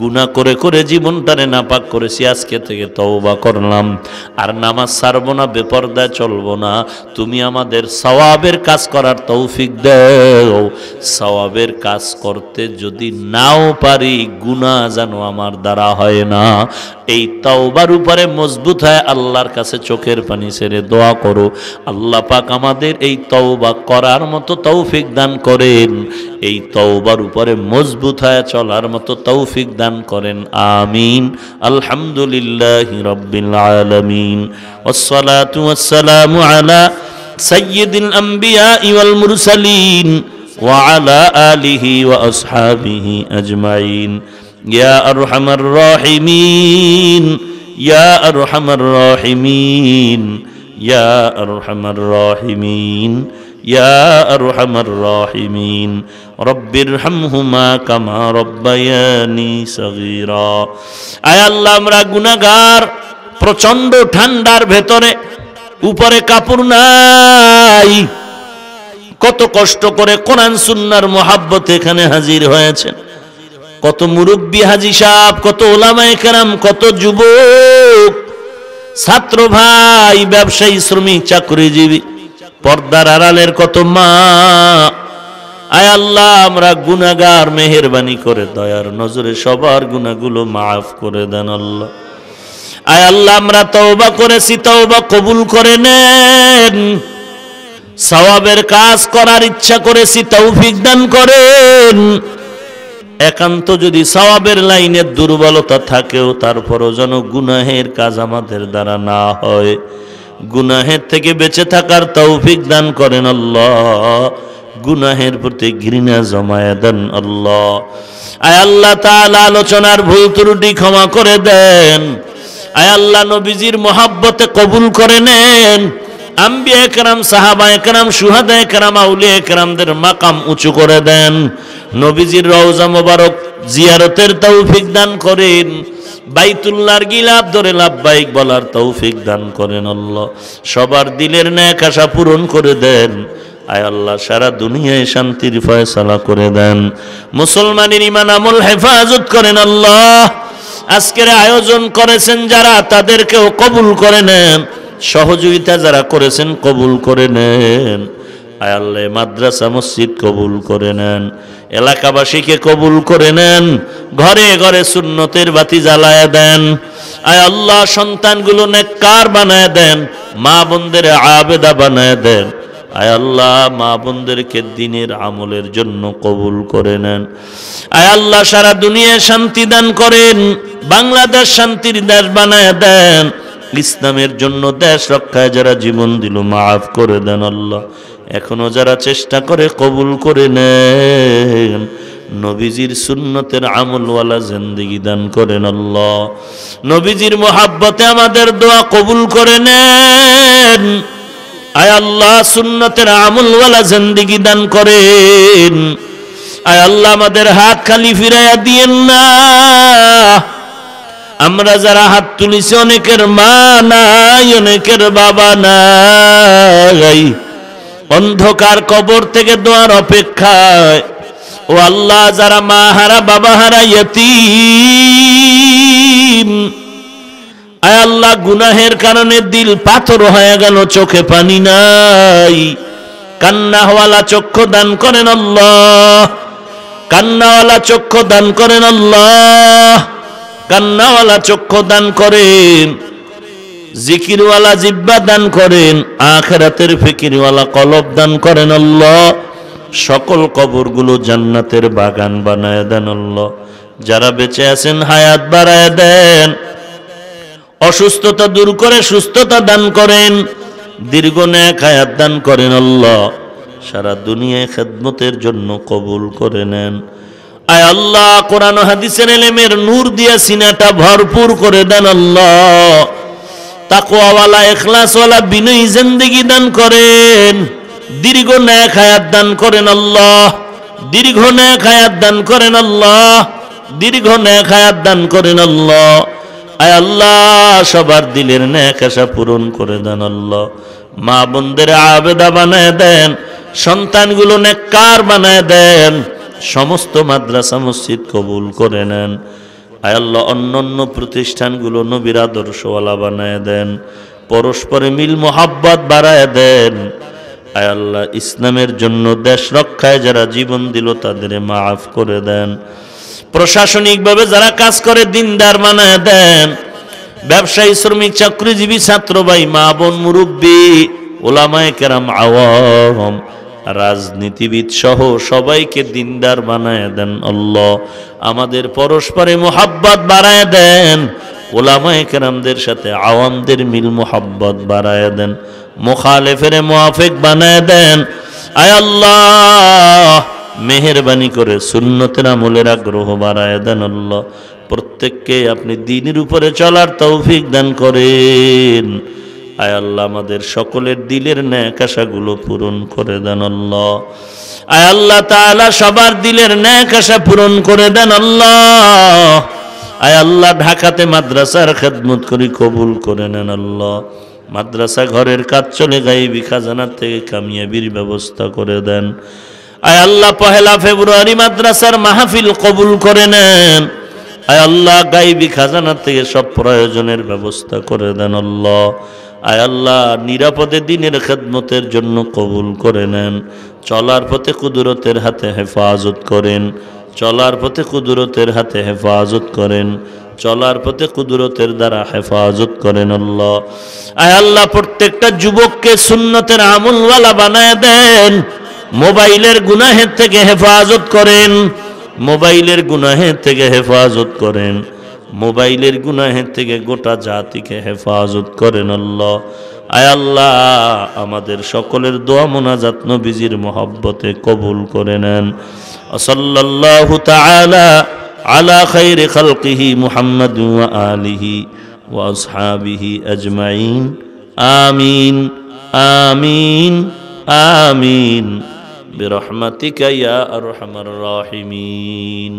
গুনাহ করে করে জীবনটারে নাপাক করেছি, আজকে থেকে তওবা করলাম, আর নামাজ ছাড়বো না, বেপরদায় চলবো না। তুমি আমাদের সওয়াবের কাজ করার তৌফিক দাও। সওয়াবের কাজ করতে যদি নাও পারি, গুনাহ যেন আমার দ্বারা হয় না। এই তওবার উপরে মজবুত হয় আল্লাহর কাছে চোখের পানি ছেড়ে দোয়া করো, আল্লাহ পাক আমাদের এই তওবা করার মতো তৌফিক দান করেন, এই তওবার উপরে মজবুত হয়ে চলার মতো তৌফিক দান করেন। আমিন। আলহামদুলিল্লাহি রাব্বিল আলামিন, ওয়াসসালাতু ওয়াসসালামু আলা সাইয়্যিদিল আমবিয়া ওয়াল মুরসালিন ওয়া আলা আলিহি ওয়া আসহাবিহি আজমাইন। ইয়া আরহামার রাহিমিন, ইয়া আরহামার রাহিমিন, ইয়া আরহামার রাহিমিন, ইয়া আরহামার রাহিমিন। রব্বিরহামহুমা কামা রব্বায়ানি সগীরা। আয় আল্লাহ, আমরা গুনাহগার, প্রচন্ড ঠান্ডার ভেতরে, উপরে কাপড় নাই, কত কষ্ট করে কোরআন সুন্নাহর মোহাব্বতে এখানে হাজির হয়েছেন। কত মুরব্বী হাজী সাহেব, কত ওলামায়ে কেরাম, কত যুবক, ছাত্র ভাই, ব্যবসায়ী, শ্রমিক, চাকরিজীবী, পর্দার আড়ালের কত মা। আয় আল্লাহ, আমরা গুনাহগার, মেহেরবানি করে দয়ার নজরে সবার গুনাহগুলো মাফ করে দেন আল্লাহ। আয় আল্লাহ, আমরা তওবা করেছি, তওবা কবুল করে নেন। সওয়াবের কাজ করার ইচ্ছা করেছি, তৌফিক দান করেন। একান্ত যদি সওয়াবের লাইনে দুর্বলতা থাকেও, তারপরও যেন গুনাহের কাজ আমাদের দ্বারা না হয়। গুনাহের থেকে বেঁচে থাকার তৌফিক দান করেন আল্লাহ। গুনাহের প্রতি ঘৃণা জমায়ে দেন আল্লাহ। আয় আল্লাহ তাআলা, আলোচনার ভুল ত্রুটি ক্ষমা করে দেন। আয় আল্লাহ, নবীজির মহাব্বতে কবুল করে নেন। আম্বিয়া একরাম, সাহাবা একরাম, শুহাদা একরাম, আউলিয়া একরামদের মাকাম উঁচু করে দেন। নবীজির রওজা মোবারক জিয়ারতের তৌফিক দান করেন। বাইতুল্লাহর গিলাফ ধরে লাব্বাইক বলার তৌফিক দান করেন আল্লাহ। সবার দিলের নেক আশা পূরণ করে দেন। আয় আল্লাহ, সারা দুনিয়ায় শান্তির ফয়সালা করে দেন। মুসলমানের ঈমান আমল হেফাজত করেন আল্লাহ। আজকের আয়োজন করেছেন যারা, তাদেরকেও কবুল করে নেন। সহযোগিতা যারা করেছেন কবুল করে নেন। আয় আল্লাহ, মাদ্রাসা মসজিদ কবুল করে নেন। এলাকাবাসীকে কবুল করে নেন। ঘরে ঘরে সুন্নতের বাতি জ্বালায় দেন। আয় আল্লাহ, সন্তানগুলো নেককার বানায় দেন। মা বোনদের আবেদা বানায় দেন। আয় আল্লাহ, মা বোনদেরকে দ্বীনের আমলের জন্য কবুল করে নেন। আয় আল্লাহ, সারা দুনিয়ায় শান্তি দান করেন। বাংলাদেশ শান্তির দেশ বানায় দেন। ইসলামের জন্য দেশ রক্ষায় যারা জীবন দিল, মাফ করে দেন আল্লাহ। এখনো যারা চেষ্টা করে, কবুল করে নেন। নবীজির সুন্নতের আমলওয়ালা জিন্দেগি দান করেন আল্লাহ। নবীজির মোহাব্বতে আমাদের দোয়া কবুল করে নেন। আয় আল্লাহ সুন্নতের আমলওয়ালা জিন্দেগি দান করেন। আয় আল্লাহ আমাদের হাত খালি ফিরাইয়া দিয়েন না। আমরা যারা হাত তুলিছি অনেকের মা নাই, অনেকের বাবা নাই, অন্ধকার কবর থেকে দোয়ার অপেক্ষায়। ও আল্লাহ যারা মা হারা বাবা হারা ইয়তীম, আয় আল্লাহ গুনাহের কারণে দিল পাথর হয়ে গেল, চোখে পানি নাই, কান্নাওয়ালা চক্ষু দান করেন আল্লাহ, কান্নাওয়ালা চক্ষু দান করেন আল্লাহ, কান্নাওয়ালা চক্ষু দান করেন, জিকিরওয়ালা জিহ্বা দান করেন, আখিরাতের ফিকিরওয়ালা কলব দান করেন আল্লাহ। সকল কবরগুলো জান্নাতের বাগান বানায় দেন আল্লাহ। যারা বেঁচে আছেন হায়াত বাড়ায় দেন, অসুস্থতা দূর করে সুস্থতা দান করেন, দীর্ঘ নেক হায়াত দান করেন আল্লাহ। সারা দুনিয়ায় খেদমতের জন্য কবুল করে নেন। আয় আল্লাহ কোরআন ও হাদিসের ইলমের নূর দিয়া সিনাটা ভরপুর করে দেন আল্লাহ। তাকওয়াওয়ালা ইখলাসওয়ালা বিনয়ী জিন্দেগি দান করেন, দীর্ঘ নেক হায়াত দান করেন আল্লাহ, দীর্ঘ নেক হায়াত দান করেন আল্লাহ, দীর্ঘ নেক হায়াত দান করেন আল্লাহ। আয় আল্লাহ সবার দিলের নেক আশা পূরণ করে দেন আল্লাহ। মা বোনদের আবেদা বানায় দেন, সন্তানগুলো নেককার বানায় দেন, সমস্ত মাদ্রাসা মসজিদ কবুল করে নেন। আয় আল্লাহ অন্যান্য প্রতিষ্ঠানগুলো নবীর আদর্শওয়ালা বানায় দেন, পরস্পরে মিল মোহাব্বত বাড়ায় দেন। আয় আল্লাহ ইসলামের জন্য দেশ রক্ষায় যারা জীবন দিল তাদের মাফ করে দেন। প্রশাসনিকভাবে যারা কাজ করে দিনদার বানায় দেন। ব্যবসায়ী শ্রমিক চাকরিজীবী ছাত্র ভাই মা বোন মুরব্বী ওলামায়ে কেরাম আওয়াম রাজনীতিবিদ সহ সবাইকে দিনদার বানায় দেন আল্লাহ। আমাদের পরস্পরে মোহাব্বত বাড়ায় দেন, ওলামায়ে কেরামদের সাথে আওয়ামদের মিল মোহাব্বত বাড়ায় দেন, মুখালেফের মুআফিক বানায় দেন। আয় আল্লাহ মেহেরবানি করে সুন্নতের আমলের আগ্রহ বাড়ায় দেন আল্লাহ। প্রত্যেককে আপনি দ্বীনের উপরে চলার তৌফিক দান করেন। আয় আল্লাহ আমাদের সকলের দিলের নেক আশাগুলো পূরণ করে দেন আল্লাহ। আয় আল্লাহ তাআলা সবার দিলের নেক আশা পূরণ করে দেন আল্লাহ। আয় আল্লাহ ঢাকাতে মাদ্রাসার খেদমত করি কবুল করে নেন আল্লাহ। মাদ্রাসা ঘরের কাজ চলে গায়বী খাজানার থেকে কামিয়াবির ব্যবস্থা করে দেন। আয় আল্লাহ পহেলা ফেব্রুয়ারি মাদ্রাসার মাহফিল কবুল করে নেন। আয় আল্লাহ গায়বী খাজানার থেকে সব প্রয়োজনের ব্যবস্থা করে দেন আল্লাহ। আয় আল্লাহ নিরাপদে দিনের খেদমতের জন্য কবুল করে নেন। চলার পথে কুদরতের হাতে হেফাজত করেন, চলার পথে কুদরতের হাতে হেফাজত করেন, চলার পথে কুদরতের দ্বারা হেফাজত করেন আল্লাহ। আয় আল্লাহ প্রত্যেকটা যুবককে সুন্নতের আমলওয়ালা বানায় দেন। মোবাইলের গুনাহের থেকে হেফাজত করেন, মোবাইলের গুনাহের থেকে হেফাজত করেন, মোবাইলের গুনাহের থেকে গোটা জাতিকে হেফাজত করেন আল্লাহ। আয় আল্লাহ আমাদের সকলের দোয়া মোনাজাত নবীজির মহব্বতে কবুল করে নেন। সাল্লাল্লাহু তাআলা আলা খায়রি খালকিহি মুহাম্মাদ ওয়া আলিহি ওয়া আসহাবিহি আজমাইন। আমিন আমিন আমিন বিরহমাতিকা ইয়া আরহামার রাহিমিন।